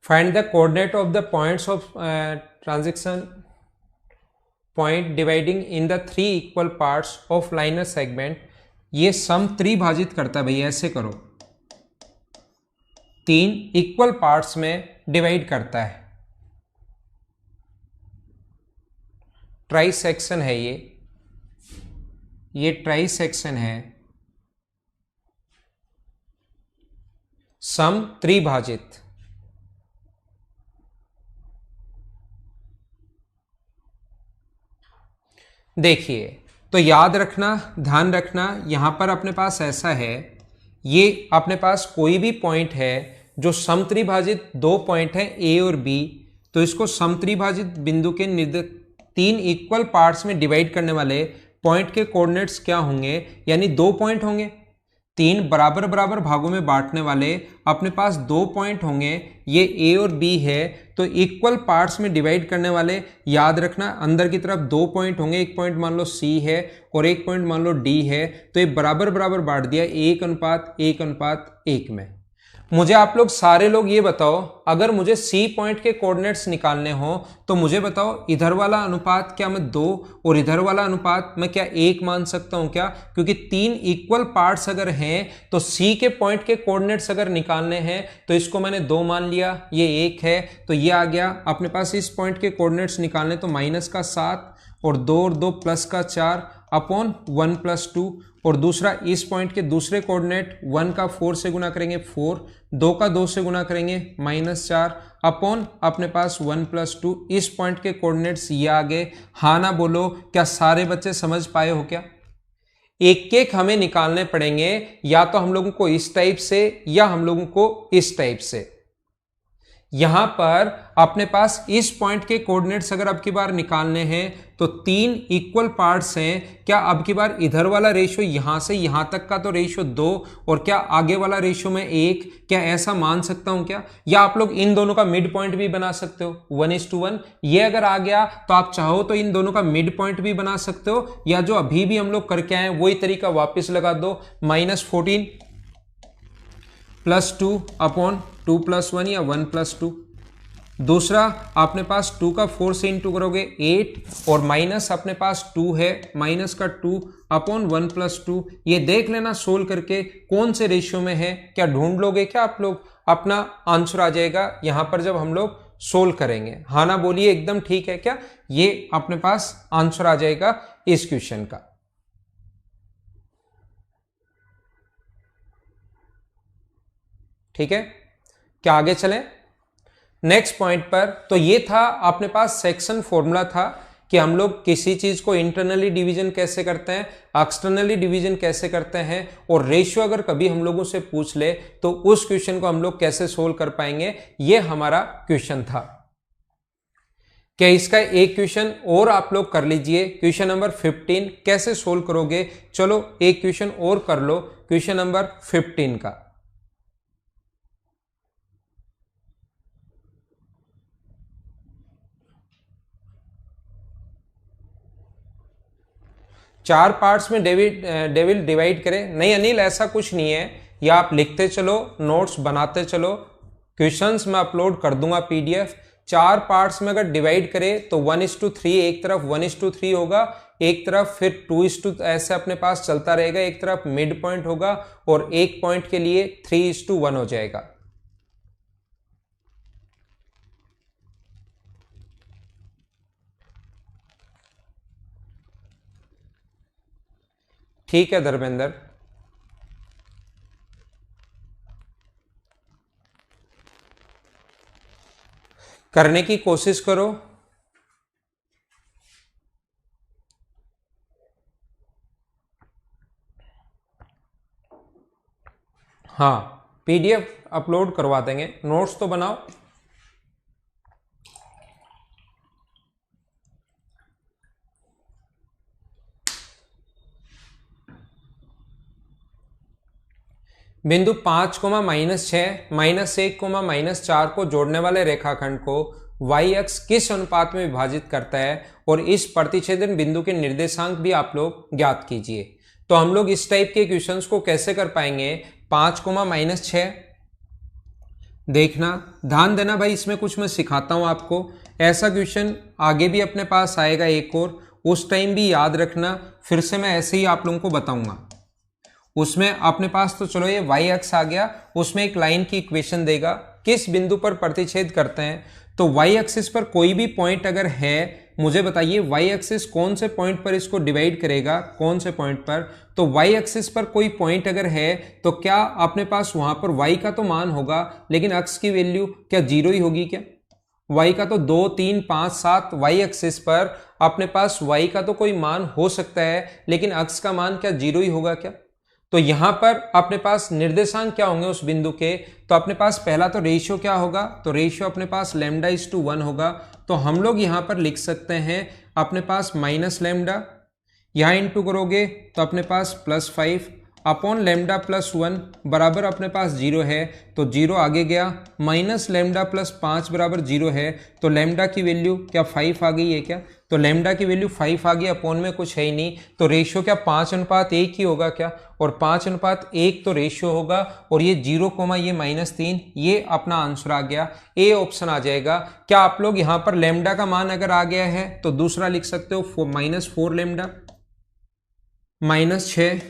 find the coordinate of the points of transaction point dividing in the 3 equal parts of linear segment। ये सम त्रिभाजित करता है भाई, ऐसे करो, 3 इक्वल पार्ट्स में डिवाइड करता है। ट्राई सेक्शन है ये ट्राई सेक्शन है, सम त्रिभाजित। देखिए, तो याद रखना, ध्यान रखना, यहां पर अपने पास ऐसा है, ये अपने पास कोई भी पॉइंट है जो समत्रिभाजित, 2 पॉइंट है ए और बी, तो इसको समत्रिभाजित बिंदु के 3 इक्वल पार्ट्स में डिवाइड करने वाले पॉइंट के कोऑर्डिनेट्स क्या होंगे, यानी 2 पॉइंट होंगे। 3 बराबर बराबर भागों में बांटने वाले अपने पास 2 पॉइंट होंगे, ये ए और बी है। तो इक्वल पार्ट्स में डिवाइड करने वाले याद रखना, अंदर की तरफ 2 पॉइंट होंगे, एक पॉइंट मान लो सी है और एक पॉइंट मान लो डी है, तो ये बराबर बराबर बांट दिया 1:1:1 में। मुझे आप लोग सारे लोग ये बताओ, अगर मुझे सी पॉइंट के कोऑर्डिनेट्स निकालने हो तो मुझे बताओ इधर वाला अनुपात क्या मैं 2 और इधर वाला अनुपात मैं क्या 1 मान सकता हूं क्या? क्योंकि 3 इक्वल पार्ट्स अगर हैं तो सी के पॉइंट के कोऑर्डिनेट्स अगर निकालने हैं तो इसको मैंने 2 मान लिया, ये 1 है तो ये आ गया अपने पास। इस पॉइंट के कोऑर्डिनेट्स निकालने तो -7 और 2 और 2 +4 अपॉन 1 + 2, और दूसरा इस पॉइंट के दूसरे कोऑर्डिनेट 1 का 4 से गुना करेंगे 4, 2 का 2 से गुना करेंगे -4 अपॉन अपने पास 1 + 2। इस पॉइंट के कोऑर्डिनेट्स ये आ गए। हाँ ना बोलो, क्या सारे बच्चे समझ पाए हो क्या? एक एक हमें निकालने पड़ेंगे, या तो हम लोगों को इस टाइप से या हम लोगों को इस टाइप से। यहां पर अपने पास इस पॉइंट के कोऑर्डिनेट्स अगर अब की बार निकालने हैं तो 3 इक्वल पार्ट्स हैं। क्या अब की बार इधर वाला रेशियो यहां से यहां तक का तो रेशियो 2 और क्या आगे वाला रेशियो में 1, क्या ऐसा मान सकता हूं क्या? या आप लोग इन दोनों का मिड पॉइंट भी बना सकते हो 1:1। ये अगर आ गया तो आप चाहो तो इन दोनों का मिड पॉइंट भी बना सकते हो, या जो अभी भी हम लोग करके आए वही तरीका वापस लगा दो, -14 + 2 अपॉन 2 + 1 या 1 + 2। दूसरा अपने पास 2 का 4 से इंटू करोगे 8 और माइनस अपने पास 2 है, माइनस का 2 अपॉन 1 + 2। ये देख लेना सोल्व करके कौन से रेशियो में है। क्या ढूंढ लोगे क्या आप लोग? अपना आंसर आ जाएगा यहां पर जब हम लोग सोल्व करेंगे। हाँ ना बोलिए, एकदम ठीक है क्या? ये अपने पास आंसर आ जाएगा इस क्वेश्चन का। ठीक है, क्या आगे चलें नेक्स्ट पॉइंट पर? तो ये था अपने पास सेक्शन फॉर्मूला था कि हम लोग किसी चीज को इंटरनली डिवीजन कैसे करते हैं, एक्सटर्नली डिवीजन कैसे करते हैं, और रेशियो अगर कभी हम लोगों से पूछ ले तो उस क्वेश्चन को हम लोग कैसे सोल्व कर पाएंगे। ये हमारा क्वेश्चन था। क्या इसका एक क्वेश्चन और आप लोग कर लीजिए, क्वेश्चन नंबर 15 कैसे सोल्व करोगे? चलो एक क्वेश्चन और कर लो, क्वेश्चन नंबर 15 का। चार पार्ट्स में डेविल डिवाइड करे? नहीं अनिल, ऐसा कुछ नहीं है। या आप लिखते चलो, नोट्स बनाते चलो, क्वेश्चंस मैं अपलोड कर दूंगा पीडीएफ। 4 पार्ट्स में अगर डिवाइड करे तो 1:3, एक तरफ 1:3 होगा, एक तरफ फिर 2:, ऐसे अपने पास चलता रहेगा। एक तरफ मिड पॉइंट होगा और एक पॉइंट के लिए 3:1 हो जाएगा। ठीक है धर्मेंद्र, करने की कोशिश करो। हाँ, पीडीएफ अपलोड करवा देंगे, नोट्स तो बनाओ। बिंदु 5, -6, -1, -4 को जोड़ने वाले रेखाखंड को y अक्ष किस अनुपात में विभाजित करता है, और इस प्रतिच्छेदन बिंदु के निर्देशांक भी आप लोग ज्ञात कीजिए। तो हम लोग इस टाइप के क्वेश्चंस को कैसे कर पाएंगे? 5, -6, देखना, ध्यान देना भाई, इसमें कुछ मैं सिखाता हूं आपको। ऐसा क्वेश्चन आगे भी अपने पास आएगा एक और, उस टाइम भी याद रखना। फिर से मैं ऐसे ही आप लोगों को बताऊंगा। उसमें अपने पास तो चलो ये y अक्ष आ गया, उसमें एक लाइन की इक्वेशन देगा, किस बिंदु पर प्रतिच्छेद करते हैं। तो y एक्सिस पर कोई भी पॉइंट अगर है, मुझे बताइए y एक्सिस कौन से पॉइंट पर इसको डिवाइड करेगा, कौन से पॉइंट पर? तो y एक्सिस पर कोई पॉइंट अगर है तो क्या अपने पास वहां पर y का तो मान होगा, लेकिन अक्ष की वैल्यू क्या 0 ही होगी क्या? y का तो 2, 3, 5, 7 y एक्सिस पर अपने पास y का तो कोई मान हो सकता है, लेकिन अक्ष का मान क्या 0 ही होगा क्या? तो यहां पर अपने पास निर्देशांक क्या होंगे उस बिंदु के? तो अपने पास पहला तो रेशियो क्या होगा? तो रेशियो अपने पास λ:1 होगा। तो हम लोग यहां पर लिख सकते हैं अपने पास -λ, यहां इंटू करोगे तो अपने पास +5 अपॉन लेमडा प्लस 1 बराबर अपने पास 0 है तो 0 आगे गया, माइनस लेमडा प्लस 5 बराबर 0 है तो लेमडा की वैल्यू क्या 5 आ गई है क्या? तो लेमडा की वैल्यू 5 आ गई, अपॉन में कुछ है ही नहीं, तो रेशियो क्या 5:1 ही होगा क्या? और 5:1 तो रेशियो होगा, और ये 0, ये -3, ये अपना आंसर आ गया, ए ऑप्शन आ जाएगा। क्या आप लोग यहां पर लेमडा का मान अगर आ गया है तो दूसरा लिख सकते हो -4 लेमडा -6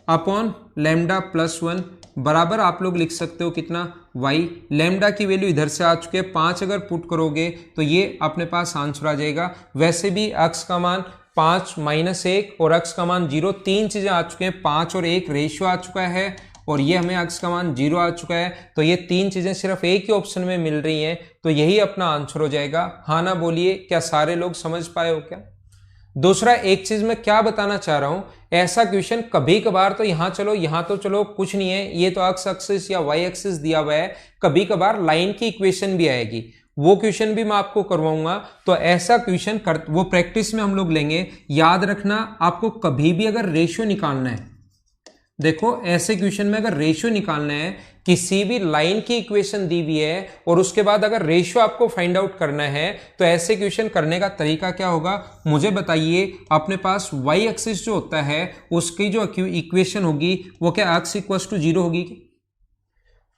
अपॉन लेमडा प्लस 1 बराबर आप लोग लिख सकते हो कितना y। लेमडा की वैल्यू इधर से आ चुके हैं, 5 अगर पुट करोगे तो ये अपने पास आंसर आ जाएगा। वैसे भी x का मान 5 -1 और x का मान 0, तीन चीजें आ चुके हैं, 5 और 1 रेशियो आ चुका है, और ये हमें x का मान 0 आ चुका है, तो ये तीन चीजें सिर्फ एक ही ऑप्शन में मिल रही हैं, तो यही अपना आंसर हो जाएगा। हाँ ना बोलिए, क्या सारे लोग समझ पाए हो क्या? दूसरा एक चीज मैं क्या बताना चाह रहा हूं, ऐसा क्वेश्चन कभी कभार तो यहां तो चलो कुछ नहीं है, ये तो एक्स एक्सिस या वाई एक्सिस दिया हुआ है, कभी कभार लाइन की इक्वेशन भी आएगी, वो क्वेश्चन भी मैं आपको करवाऊंगा। तो ऐसा क्वेश्चन वो प्रैक्टिस में हम लोग लेंगे। याद रखना, आपको कभी भी अगर रेशियो निकालना है, देखो ऐसे क्वेश्चन में अगर रेशियो निकालना है, किसी भी लाइन की इक्वेशन दी हुई है और उसके बाद अगर रेशियो आपको फाइंड आउट करना है, तो ऐसे क्वेश्चन करने का तरीका क्या होगा मुझे बताइए। अपने पास y एक्सिस जो होता है उसकी जो इक्वेशन होगी वो क्या x = 0 होगी?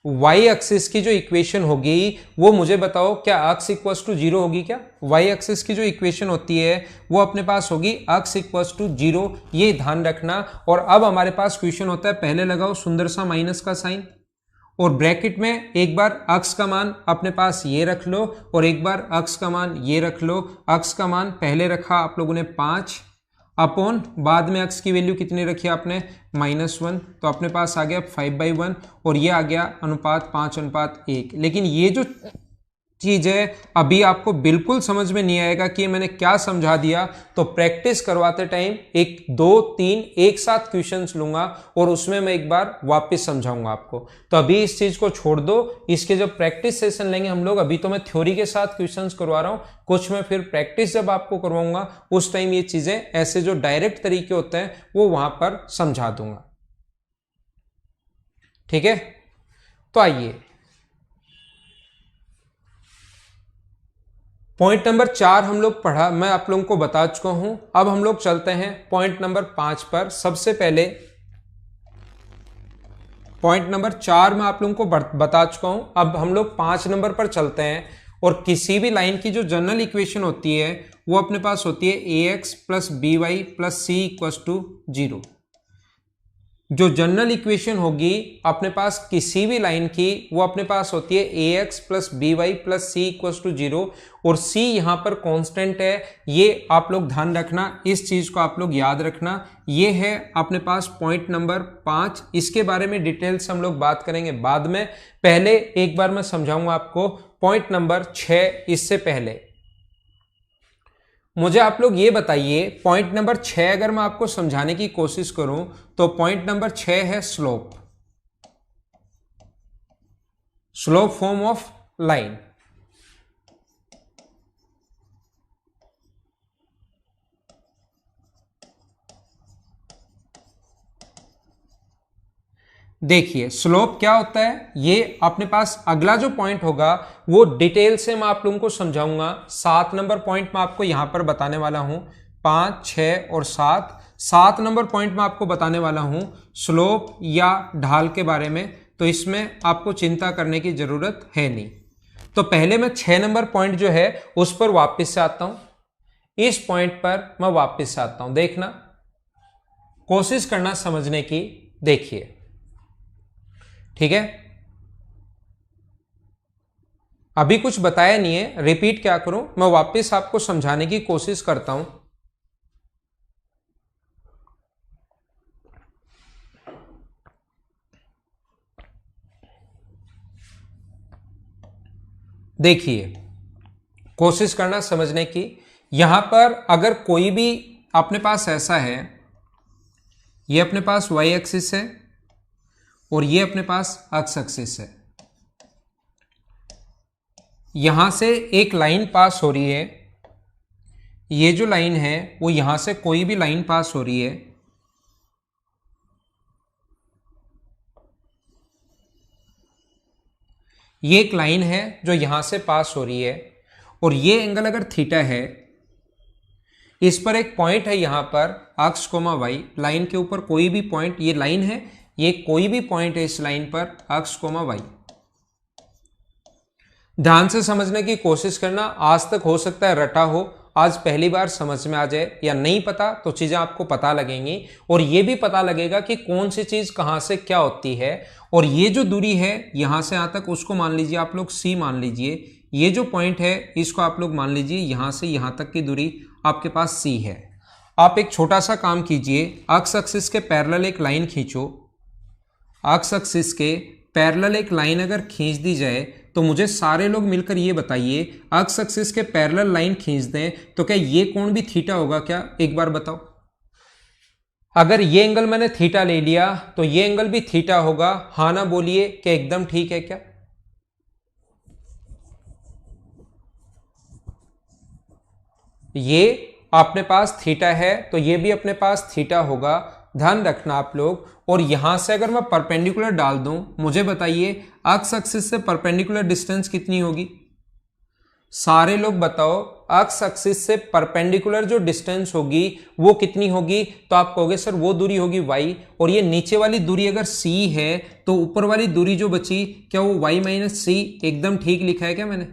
y एक्सिस की जो इक्वेशन होगी वो मुझे बताओ, क्या x = 0 होगी क्या? y एक्सिस की जो इक्वेशन होती है वो अपने पास होगी x = 0, ये ध्यान रखना। और अब हमारे पास क्वेश्चन होता है, पहले लगाओ सुंदर सा माइनस का साइन, और ब्रैकेट में एक बार x का मान अपने पास ये रख लो और एक बार x का मान ये रख लो। x का मान पहले रखा आप लोगों ने 5, अपॉन बाद में x की वैल्यू कितनी रखी आपने -1, तो अपने पास आ गया 5/1, और ये आ गया अनुपात 5:1। लेकिन ये जो चीज है अभी आपको बिल्कुल समझ में नहीं आएगा कि मैंने क्या समझा दिया, तो प्रैक्टिस करवाते टाइम 1 2 3 एक साथ क्वेश्चंस लूंगा और उसमें मैं एक बार वापस समझाऊंगा आपको। तो अभी इस चीज को छोड़ दो, इसके जब प्रैक्टिस सेशन लेंगे हम लोग, अभी तो मैं थ्योरी के साथ क्वेश्चंस करवा रहा हूं, कुछ मैं फिर प्रैक्टिस जब आपको करवाऊंगा उस टाइम ये चीजें ऐसे जो डायरेक्ट तरीके होते हैं वो वहां पर समझा दूंगा। ठीक है, तो आइए पॉइंट नंबर 4 हम लोग पढ़ा, मैं आप लोगों को बता चुका हूं। अब हम लोग चलते हैं पॉइंट नंबर 5 पर। सबसे पहले पॉइंट नंबर 4 मैं आप लोगों को बता चुका हूं, अब हम लोग 5 नंबर पर चलते हैं। और किसी भी लाइन की जो जनरल इक्वेशन होती है वो अपने पास होती है ax + by + c = 0। जो जनरल इक्वेशन होगी अपने पास किसी भी लाइन की वो अपने पास होती है ax + by + c = 0, और c यहां पर कांस्टेंट है, ये आप लोग ध्यान रखना, इस चीज को आप लोग याद रखना। ये है अपने पास पॉइंट नंबर 5, इसके बारे में डिटेल्स हम लोग बात करेंगे बाद में। पहले एक बार मैं समझाऊंगा आपको पॉइंट नंबर 6। इससे पहले मुझे आप लोग ये बताइए, पॉइंट नंबर 6 अगर मैं आपको समझाने की कोशिश करूं तो पॉइंट नंबर 6 है slope, slope form of line. देखिए स्लोप क्या होता है, ये अपने पास अगला जो पॉइंट होगा वो डिटेल से मैं आप लोगों को समझाऊंगा। 7 नंबर पॉइंट मैं आपको यहां पर बताने वाला हूं, 5 6 और 7 नंबर पॉइंट मैं आपको बताने वाला हूं स्लोप या ढाल के बारे में, तो इसमें आपको चिंता करने की जरूरत है नहीं। तो पहले मैं 6 नंबर पॉइंट जो है उस पर वापस से आता हूं, इस पॉइंट पर मैं वापस से आता हूं, देखना कोशिश करना समझने की। देखिए ठीक है, अभी कुछ बताया नहीं है, रिपीट क्या करूं, मैं वापस आपको समझाने की कोशिश करता हूं। देखिए कोशिश करना समझने की। यहां पर अगर कोई भी अपने पास ऐसा है, ये अपने पास y एक्सिस है और ये अपने पास x एक्सिस है, यहां से एक लाइन पास हो रही है, ये जो लाइन है वो यहां से कोई भी लाइन पास हो रही है, ये एक लाइन है जो यहां से पास हो रही है और ये एंगल अगर थीटा है, इस पर एक पॉइंट है यहां पर अक्स कोमा वाई, लाइन के ऊपर कोई भी पॉइंट, ये लाइन है, ये कोई भी पॉइंट है इस लाइन पर अक्स कोमा वाई। ध्यान से समझने की कोशिश करना, आज तक हो सकता है रटा हो, आज पहली बार समझ में आ जाए, या नहीं पता तो चीजें आपको पता लगेंगी और ये भी पता लगेगा कि कौन सी चीज कहां से क्या होती है। और ये जो दूरी है यहां से यहां तक, उसको मान लीजिए आप लोग सी मान लीजिए, ये जो पॉइंट है इसको आप लोग मान लीजिए यहां से यहां तक की दूरी आपके पास सी है। आप एक छोटा सा काम कीजिए, एक्स एक्सिस के पैरेलल एक लाइन खींचो, एक्स एक्सिस के पैरेलल एक लाइन अगर खींच दी जाए तो मुझे सारे लोग मिलकर ये बताइए, एक्स एक्सिस के पैरेलल लाइन खींच दें तो क्या ये कोण भी थीटा होगा क्या? एक बार बताओ। अगर ये एंगल मैंने थीटा ले लिया तो ये एंगल भी थीटा होगा, हाँ ना बोलिए, क्या एकदम ठीक है क्या? ये अपने पास थीटा है तो ये भी अपने पास थीटा होगा, ध्यान रखना आप लोग। और यहां से अगर मैं परपेंडिकुलर डाल दूं, मुझे बताइए एक्स एक्सिस से परपेंडिकुलर डिस्टेंस कितनी होगी? सारे लोग बताओ, एक्स एक्सिस से परपेंडिकुलर जो डिस्टेंस होगी वो कितनी होगी? तो आप कहोगे सर वो दूरी होगी y, और ये नीचे वाली दूरी अगर c है तो ऊपर वाली दूरी जो बची, क्या वो y माइनस सी एकदम ठीक लिखा है क्या मैंने?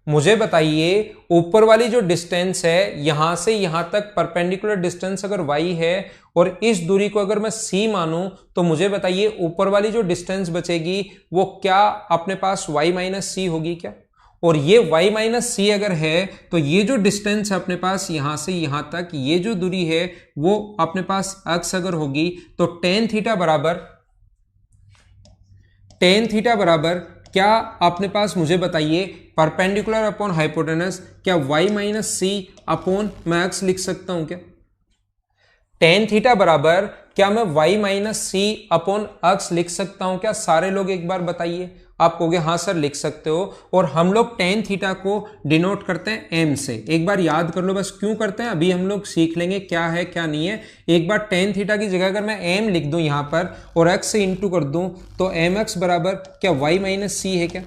मुझे बताइए ऊपर वाली जो डिस्टेंस है यहां से यहां तक परपेंडिकुलर डिस्टेंस अगर y है और इस दूरी को अगर मैं c मानूं तो मुझे बताइए ऊपर वाली जो डिस्टेंस बचेगी वो क्या अपने पास y माइनस सी होगी क्या? और ये y माइनस सी अगर है तो ये जो डिस्टेंस है अपने पास यहां से यहां तक, ये जो दूरी है वो अपने पास x अगर होगी तो टेन थीटा बराबर क्या अपने पास, मुझे बताइए, परपेंडिकुलर अपॉन हाइपोटेनस, क्या y माइनस सी अपॉन मैं x लिख सकता हूं क्या? टेन थीटा बराबर क्या मैं y माइनस सी अपॉन x लिख सकता हूं क्या? सारे लोग एक बार बताइए। आप कहोगे हाँ सर लिख सकते हो, और हम लोग टेन थीटा को डिनोट करते हैं m से। एक बार याद कर लो बस क्यों करते हैं, अभी हम लोग सीख लेंगे क्या है क्या नहीं है। एक बार टेन थीटा की जगह अगर मैं m लिख दूं यहां पर और x से इंटू कर दूं तो mx बराबर क्या y माइनस सी है क्या?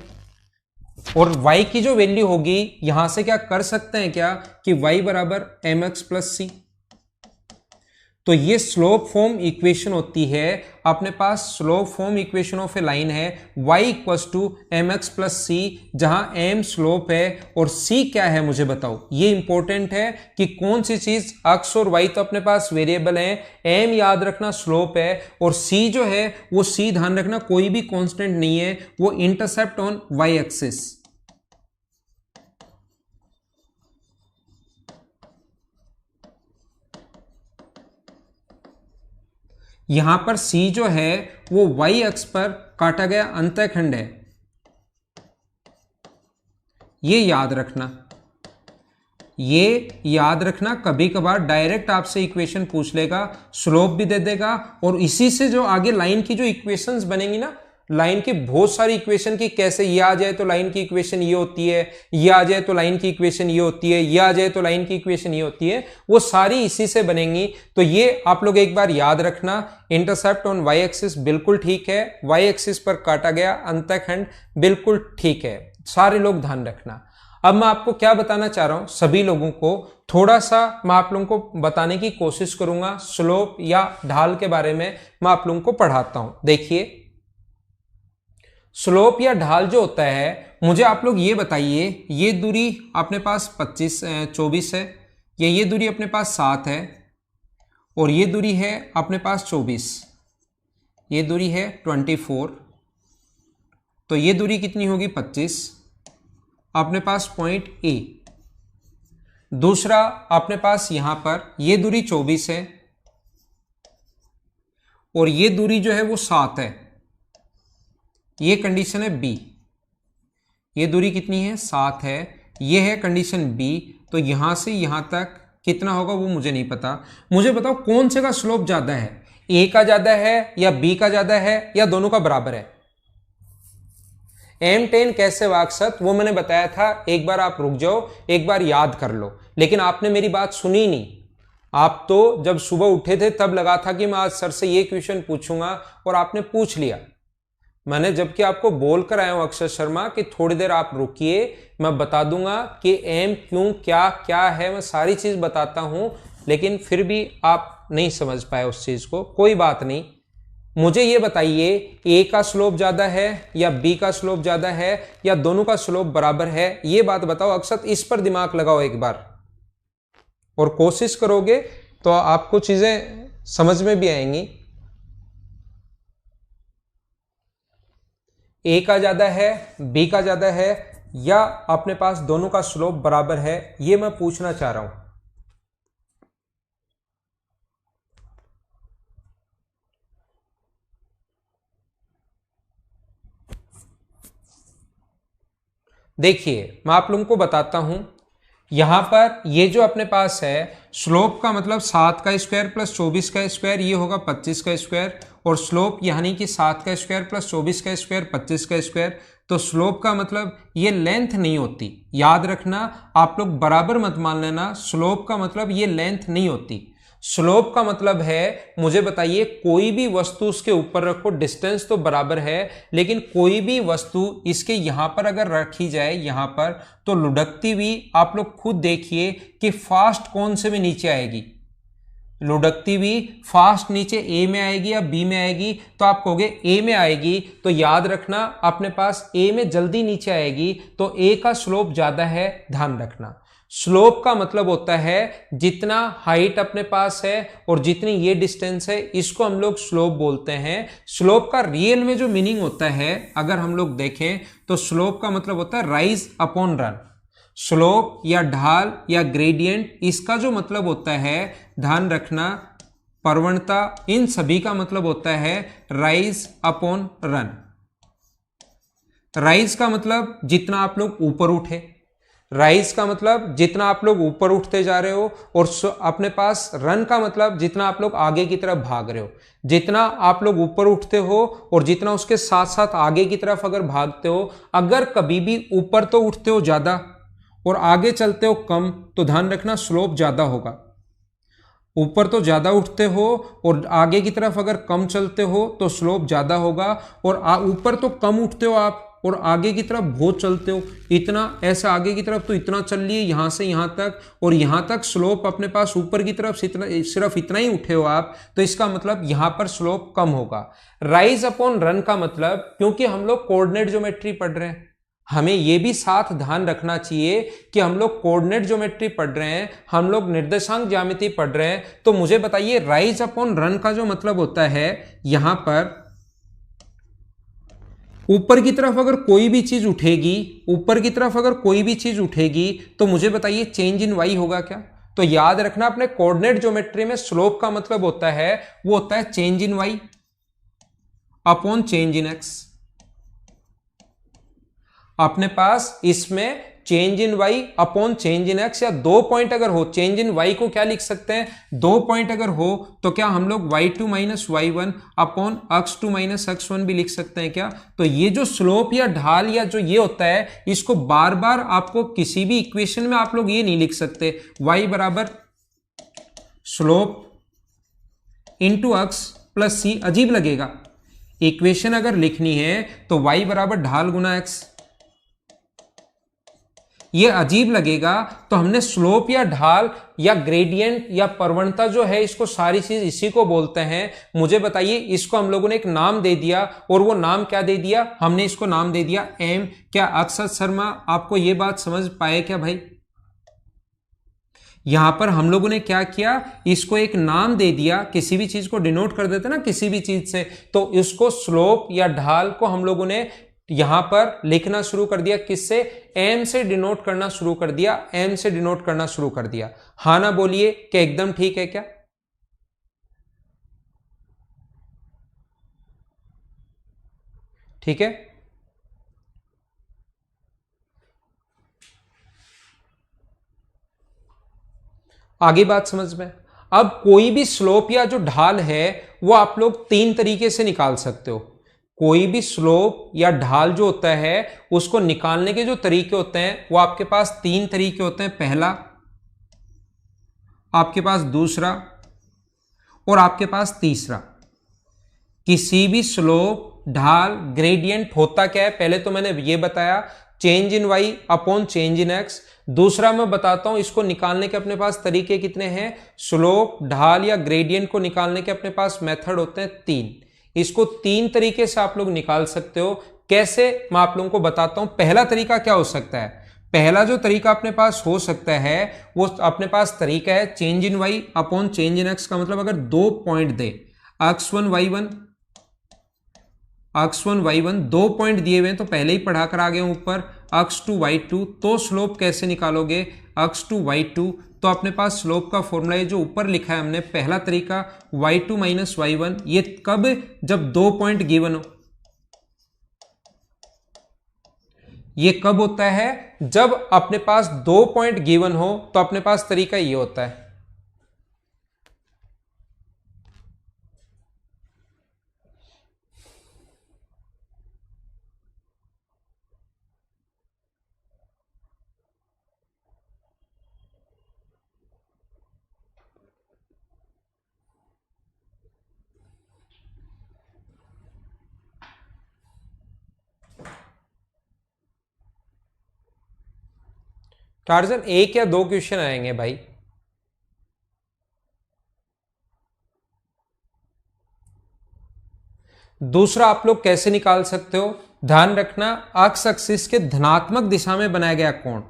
और y की जो वैल्यू होगी यहां से क्या कर सकते हैं क्या कि y बराबर mx प्लस सी। तो ये स्लोप फॉर्म इक्वेशन होती है, अपने पास slope form equation of a line है y equals to m x plus c, जहां m स्लोप है और c क्या है मुझे बताओ। ये इंपॉर्टेंट है कि कौन सी चीज, x और y तो अपने पास वेरिएबल है, m याद रखना स्लोप है, और c जो है वो c ध्यान रखना कोई भी कांस्टेंट नहीं है, वो इंटरसेप्ट ऑन y एक्सिस। यहां पर C जो है वो y अक्ष पर काटा गया अंतःखंड है, ये याद रखना। कभी कभार डायरेक्ट आपसे इक्वेशन पूछ लेगा, स्लोप भी दे देगा, और इसी से जो आगे लाइन की जो इक्वेशंस बनेंगी ना, लाइन की बहुत सारी इक्वेशन की, कैसे ये आ जाए तो लाइन की इक्वेशन ये होती है, ये आ जाए तो लाइन की इक्वेशन ये होती है, ये आ जाए तो लाइन की इक्वेशन ये होती है, वो सारी इसी से बनेंगी। तो ये आप लोग एक बार याद रखना, इंटरसेप्ट ऑन वाई एक्सिस बिल्कुल ठीक है, वाई एक्सिस पर काटा गया अंतःखंड बिल्कुल ठीक है, सारे लोग ध्यान रखना। अब मैं आपको क्या बताना चाह रहा हूं, सभी लोगों को थोड़ा सा मैं आप लोगों को बताने की कोशिश करूंगा, स्लोप या ढाल के बारे में मैं आप लोगों को पढ़ाता हूं। देखिए स्लोप या ढाल जो होता है, मुझे आप लोग ये बताइए, ये दूरी अपने पास 24 है, या ये दूरी अपने पास 7 है, और ये दूरी है अपने पास 24, ये दूरी है 24, तो ये दूरी कितनी होगी 25, अपने पास पॉइंट ए। दूसरा अपने पास यहां पर ये दूरी 24 है और ये दूरी जो है वो 7 है, ये कंडीशन है बी। ये दूरी कितनी है 7 है, ये है कंडीशन बी। तो यहां से यहां तक कितना होगा वो मुझे नहीं पता, मुझे बताओ कौन से का स्लोप ज्यादा है, ए का ज्यादा है या बी का ज्यादा है या दोनों का बराबर है। M10 कैसे वाकसत वो मैंने बताया था, एक बार आप रुक जाओ, एक बार याद कर लो, लेकिन आपने मेरी बात सुनी नहीं। आप तो जब सुबह उठे थे तब लगा था कि मैं आज सर से ये क्वेश्चन पूछूंगा और आपने पूछ लिया। मैंने जबकि आपको बोल कर आया हूं अक्षर शर्मा कि थोड़ी देर आप रुकिए, मैं बता दूंगा कि एम क्यों क्या क्या है, मैं सारी चीज बताता हूं, लेकिन फिर भी आप नहीं समझ पाए उस चीज को। कोई बात नहीं, मुझे ये बताइए ए का स्लोप ज्यादा है या बी का स्लोप ज्यादा है या दोनों का स्लोप बराबर है, ये बात बताओ अक्षत। इस पर दिमाग लगाओ एक बार और कोशिश करोगे तो आपको चीजें समझ में भी आएंगी। ए का ज्यादा है, बी का ज्यादा है, या अपने पास दोनों का स्लोप बराबर है, ये मैं पूछना चाह रहा हूं। देखिए मैं आप लोगों को बताता हूं, यहां पर ये जो अपने पास है स्लोप का मतलब 7 का स्क्वायर प्लस 24 का स्क्वायर, ये होगा 25 का स्क्वायर, और स्लोप यानी कि 7 का स्क्वायर प्लस 24 का स्क्वायर 25 का स्क्वायर। तो स्लोप का मतलब ये लेंथ नहीं होती, याद रखना, आप लोग बराबर मत मान लेना। स्लोप का मतलब ये लेंथ नहीं होती। स्लोप का मतलब है, मुझे बताइए कोई भी वस्तु उसके ऊपर रखो, डिस्टेंस तो बराबर है, लेकिन कोई भी वस्तु इसके यहां पर अगर रखी जाए यहां पर, तो लुढ़कती हुई आप लोग खुद देखिए कि फास्ट कौन से में नीचे आएगी। लुढ़कती हुई फास्ट नीचे ए में आएगी या बी में आएगी, तो आप कहोगे ए में आएगी, तो याद रखना अपने पास ए में जल्दी नीचे आएगी, तो ए का स्लोप ज्यादा है, ध्यान रखना। स्लोप का मतलब होता है जितना हाइट अपने पास है और जितनी ये डिस्टेंस है, इसको हम लोग स्लोप बोलते हैं। स्लोप का रियल में जो मीनिंग होता है अगर हम लोग देखें तो स्लोप का मतलब होता है राइज अपॉन रन। स्लोप या ढाल या ग्रेडियंट, इसका जो मतलब होता है, ध्यान रखना, प्रवणता, इन सभी का मतलब होता है राइज अपॉन रन। राइज का मतलब जितना आप लोग ऊपर उठे, राइज का मतलब जितना आप लोग ऊपर उठते जा रहे हो, और अपने पास रन का मतलब जितना आप लोग आगे की तरफ भाग रहे हो। जितना आप लोग ऊपर उठते हो और जितना उसके साथ साथ आगे की तरफ अगर भागते हो, अगर कभी भी ऊपर तो उठते हो ज्यादा और आगे चलते हो कम, तो ध्यान रखना स्लोप ज्यादा होगा। ऊपर तो ज्यादा उठते हो और आगे की तरफ अगर कम चलते हो तो स्लोप ज्यादा होगा, और ऊपर तो कम उठते हो आप और आगे की तरफ बहुत चलते हो, इतना ऐसा आगे की तरफ तो इतना चल लिए यहां से यहां तक, और यहां तक स्लोप अपने पास ऊपर की तरफ सिर्फ इतना ही उठे हो आप, तो इसका मतलब यहां पर स्लोप कम होगा। राइज अपॉन रन का मतलब, क्योंकि हम लोग कोऑर्डिनेट ज्योमेट्री पढ़ रहे हैं, हमें यह भी साथ ध्यान रखना चाहिए कि हम लोग कोऑर्डिनेट ज्योमेट्री पढ़ रहे हैं, हम लोग निर्देशांक ज्यामिति पढ़ रहे हैं। तो मुझे बताइए राइज अपॉन रन का जो मतलब होता है, यहां पर ऊपर की तरफ अगर कोई भी चीज उठेगी, ऊपर की तरफ अगर कोई भी चीज उठेगी, तो मुझे बताइए चेंज इन वाई होगा क्या? तो याद रखना अपने कोऑर्डिनेट ज्योमेट्री में स्लोप का मतलब होता है, वो होता है change in Y upon change in X. अपने पास इसमें change in Y upon change in X, या 2 पॉइंट अगर हो, चेंज इन वाई को क्या लिख सकते हैं, 2 पॉइंट अगर हो तो क्या हम लोग y2 minus y1 upon x2 minus x1 भी लिख सकते हैं क्या? तो ये जो स्लोप या ढाल या जो ये होता है, इसको बार बार आपको किसी भी इक्वेशन में आप लोग ये नहीं लिख सकते y बराबर स्लोप इंटू एक्स प्लस सी, अजीब लगेगा। इक्वेशन अगर लिखनी है तो y बराबर ढाल गुना x, ये अजीब लगेगा। तो हमने स्लोप या ढाल या ग्रेडियंट या प्रवणता जो है, इसको सारी चीज इसी को बोलते हैं। मुझे बताइए, इसको हम लोगों ने एक नाम दे दिया, और वो नाम क्या दे दिया, हमने इसको नाम दे दिया एम। क्या अक्षत शर्मा आपको ये बात समझ पाए क्या भाई? यहां पर हम लोगों ने क्या किया, इसको एक नाम दे दिया, किसी भी चीज को डिनोट कर देते ना किसी भी चीज से, तो इसको स्लोप या ढाल को हम लोगों ने यहां पर लिखना शुरू कर दिया, किससे, एम से डिनोट करना शुरू कर दिया, एम से डिनोट करना शुरू कर दिया। हाँ ना बोलिए, क्या एकदम ठीक है क्या? ठीक है, आगे बात समझ में। अब कोई भी स्लोप या जो ढाल है वो आप लोग 3 तरीके से निकाल सकते हो। कोई भी स्लोप या ढाल जो होता है उसको निकालने के जो तरीके होते हैं वो आपके पास 3 तरीके होते हैं। पहला, आपके पास दूसरा, और आपके पास तीसरा। किसी भी स्लोप ढाल ग्रेडियंट होता क्या है, पहले तो मैंने ये बताया, change in y upon change in x। दूसरा मैं बताता हूं इसको निकालने के अपने पास तरीके कितने हैं, स्लोप, ढाल या ग्रेडियंट को निकालने के अपने पास मेथड होते हैं 3। इसको 3 तरीके से आप लोग निकाल सकते हो। कैसे, मैं आप लोगों को बताता हूं। पहला तरीका क्या हो सकता है, पहला जो तरीका अपने पास हो सकता है वो अपने पास तरीका है चेंज इन y अपॉन चेंज इन x का मतलब अगर 2 पॉइंट दे, x1 y1 x1 y1 2 point दिए हुए हैं तो पहले ही पढ़ा कर आ गए ऊपर, x2 y2, तो स्लोप कैसे निकालोगे, x2 y2, तो अपने पास स्लोप का फॉर्मूला है जो ऊपर लिखा है हमने, पहला तरीका y2 माइनस y1, ये कब, जब 2 पॉइंट गिवन हो। ये कब होता है, जब अपने पास 2 पॉइंट गिवन हो, तो अपने पास तरीका ये होता है। टार्जन 1 या 2 क्वेश्चन आएंगे भाई। दूसरा आप लोग कैसे निकाल सकते हो, ध्यान रखना, एक्स एक्सिस के धनात्मक दिशा में बनाया गया कोण,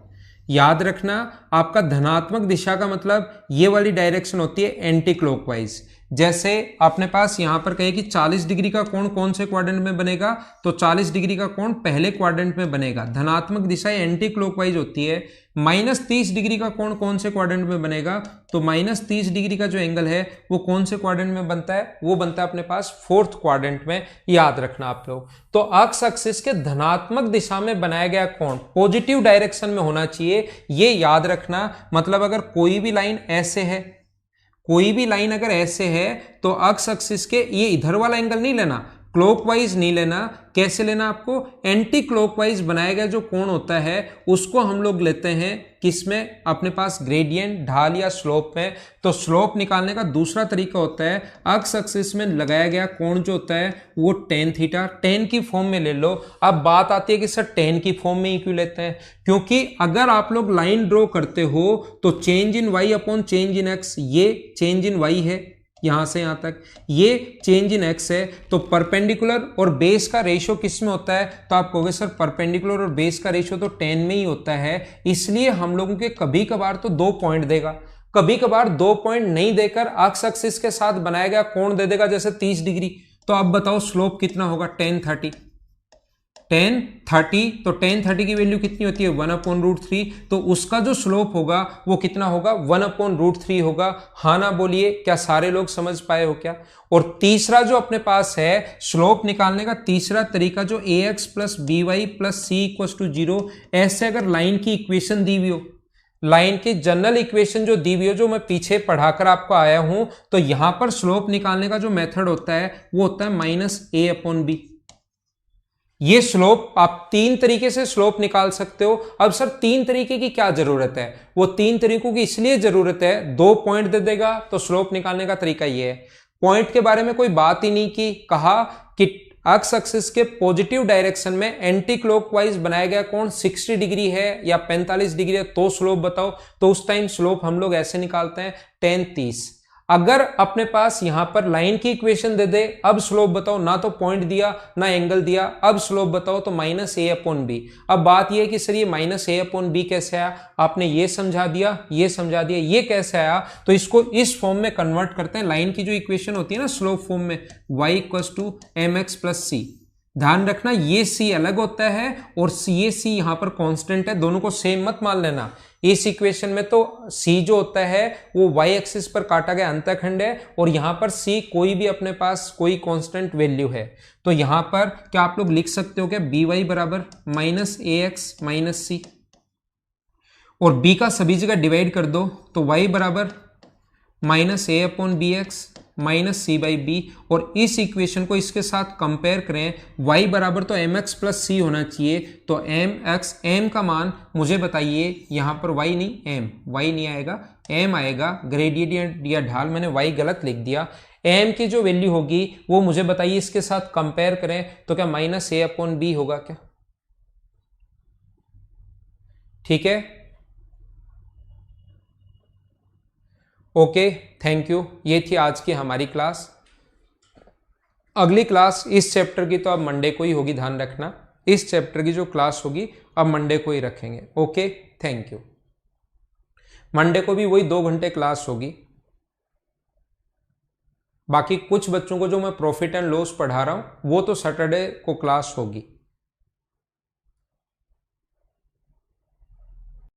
याद रखना आपका धनात्मक दिशा का मतलब ये वाली डायरेक्शन होती है एंटी क्लॉकवाइज। जैसे अपने पास यहां पर कहे कि 40 डिग्री का कोण कौन से क्वाड्रेंट में बनेगा, तो 40 डिग्री का कोण पहले क्वाड्रेंट में बनेगा, धनात्मक दिशा एंटी क्लॉकवाइज होती है। -30 डिग्री का कोण कौन से क्वाड्रेंट में बनेगा, तो -30 डिग्री का जो एंगल है वो कौन से क्वाड्रेंट में बनता है, वो बनता है अपने पास 4th क्वाड्रेंट में, याद रखना आप लोग। तो एक्स एक्सिस के धनात्मक दिशा में बनाया गया कोण पॉजिटिव डायरेक्शन में होना चाहिए, ये याद रखना। मतलब अगर कोई भी लाइन ऐसे है, कोई भी लाइन अगर ऐसे है, तो एक्स एक्सिस के ये इधर वाला एंगल नहीं लेना, क्लॉकवाइज नहीं लेना, कैसे लेना आपको, एंटी क्लॉकवाइज बनाया गया जो कोण होता है उसको हम लोग लेते हैं किसमें, अपने पास ग्रेडियंट, ढाल या स्लोप में। तो स्लोप निकालने का दूसरा तरीका होता है, एक्स एक्सिस में लगाया गया कोण जो होता है वो tan थीटा, tan की फॉर्म में ले लो। अब बात आती है कि सर tan की फॉर्म में ही क्यों लेते हैं, क्योंकि अगर आप लोग लाइन ड्रॉ करते हो तो change in y upon change in x, ये चेंज इन y है यहां से यहां तक, ये चेंज इन x है, तो परपेंडिकुलर और बेस का रेशियो किस में होता है, तो आप कहोगे सर परपेंडिकुलर और बेस का रेशियो तो tan में ही होता है, इसलिए हम लोगों के कभी कभार तो 2 पॉइंट देगा, कभी कभार 2 पॉइंट नहीं देकर एक्स एक्सिस के साथ बनाया गया कोण दे देगा, जैसे 30 डिग्री। तो अब बताओ स्लोप कितना होगा, tan 30, तो tan 30 की वैल्यू कितनी होती है 1/√3, तो उसका जो स्लोप होगा वो कितना होगा 1/√3 होगा। हाँ ना बोलिए, क्या सारे लोग समझ पाए हो क्या। और तीसरा जो अपने पास है स्लोप निकालने का तीसरा तरीका जो ax plus by plus c equals to 0, ऐसे अगर लाइन की इक्वेशन दी हुई हो, लाइन की जनरल इक्वेशन जो दी हुई हो, जो मैं पीछे पढ़ाकर आपको आया हूं, तो यहां पर स्लोप निकालने का जो मेथड होता है वो होता है -a/b। ये स्लोप आप 3 तरीके से स्लोप निकाल सकते हो। अब सर 3 तरीके की क्या जरूरत है, वो 3 तरीकों की इसलिए जरूरत है, 2 पॉइंट दे देगा तो स्लोप निकालने का तरीका ये है। पॉइंट के बारे में कोई बात ही नहीं की, कहा कि एक्स एक्सिस के पॉजिटिव डायरेक्शन में एंटी क्लॉकवाइज बनाया गया कोण 60 डिग्री है या 45 डिग्री है, तो स्लोप बताओ। तो उस टाइम स्लोप हम लोग ऐसे निकालते हैं tan 30। अगर अपने पास यहां पर लाइन की इक्वेशन दे दे, अब स्लोप बताओ, ना तो पॉइंट दिया ना एंगल दिया, अब स्लोप बताओ, तो -a/b। अब बात यह है कि सर ये -a/b कैसे आया, आपने ये समझा दिया, ये समझा दिया, ये कैसे आया, तो इसको इस फॉर्म में कन्वर्ट करते हैं। लाइन की जो इक्वेशन होती है ना स्लोप फॉर्म में, y = mx + c। ध्यान रखना ये c अलग होता है और ये c यहां पर कांस्टेंट है, दोनों को सेम मत मान लेना। इस इक्वेशन में तो c जो होता है वो y एक्सिस पर काटा गया अंतःखंड है, और यहां पर c कोई भी अपने पास कोई कांस्टेंट वैल्यू है। तो यहां पर क्या आप लोग लिख सकते हो क्या, by बराबर -ax - c, और b का सभी जगह डिवाइड कर दो, तो y बराबर -a/bx -c/b, और इस इक्वेशन को इसके साथ कंपेयर करें, y बराबर तो mx + c होना चाहिए, तो mx, m का मान मुझे बताइए, यहां पर y नहीं y नहीं आएगा, m आएगा, ग्रेडियंट या ढाल, मैंने y गलत लिख दिया, एम की जो वैल्यू होगी वो मुझे बताइए, इसके साथ कंपेयर करें तो क्या माइनस ए अपॉन बी होगा क्या? ठीक है, ओके, थैंक यू। ये थी आज की हमारी क्लास। अगली क्लास इस चैप्टर की तो अब मंडे को ही होगी, ध्यान रखना। इस चैप्टर की जो क्लास होगी अब मंडे को ही रखेंगे। Okay, thank you. मंडे को भी वही 2 घंटे क्लास होगी। बाकी कुछ बच्चों को जो मैं प्रॉफिट एंड लॉस पढ़ा रहा हूं वो तो सैटरडे को क्लास होगी।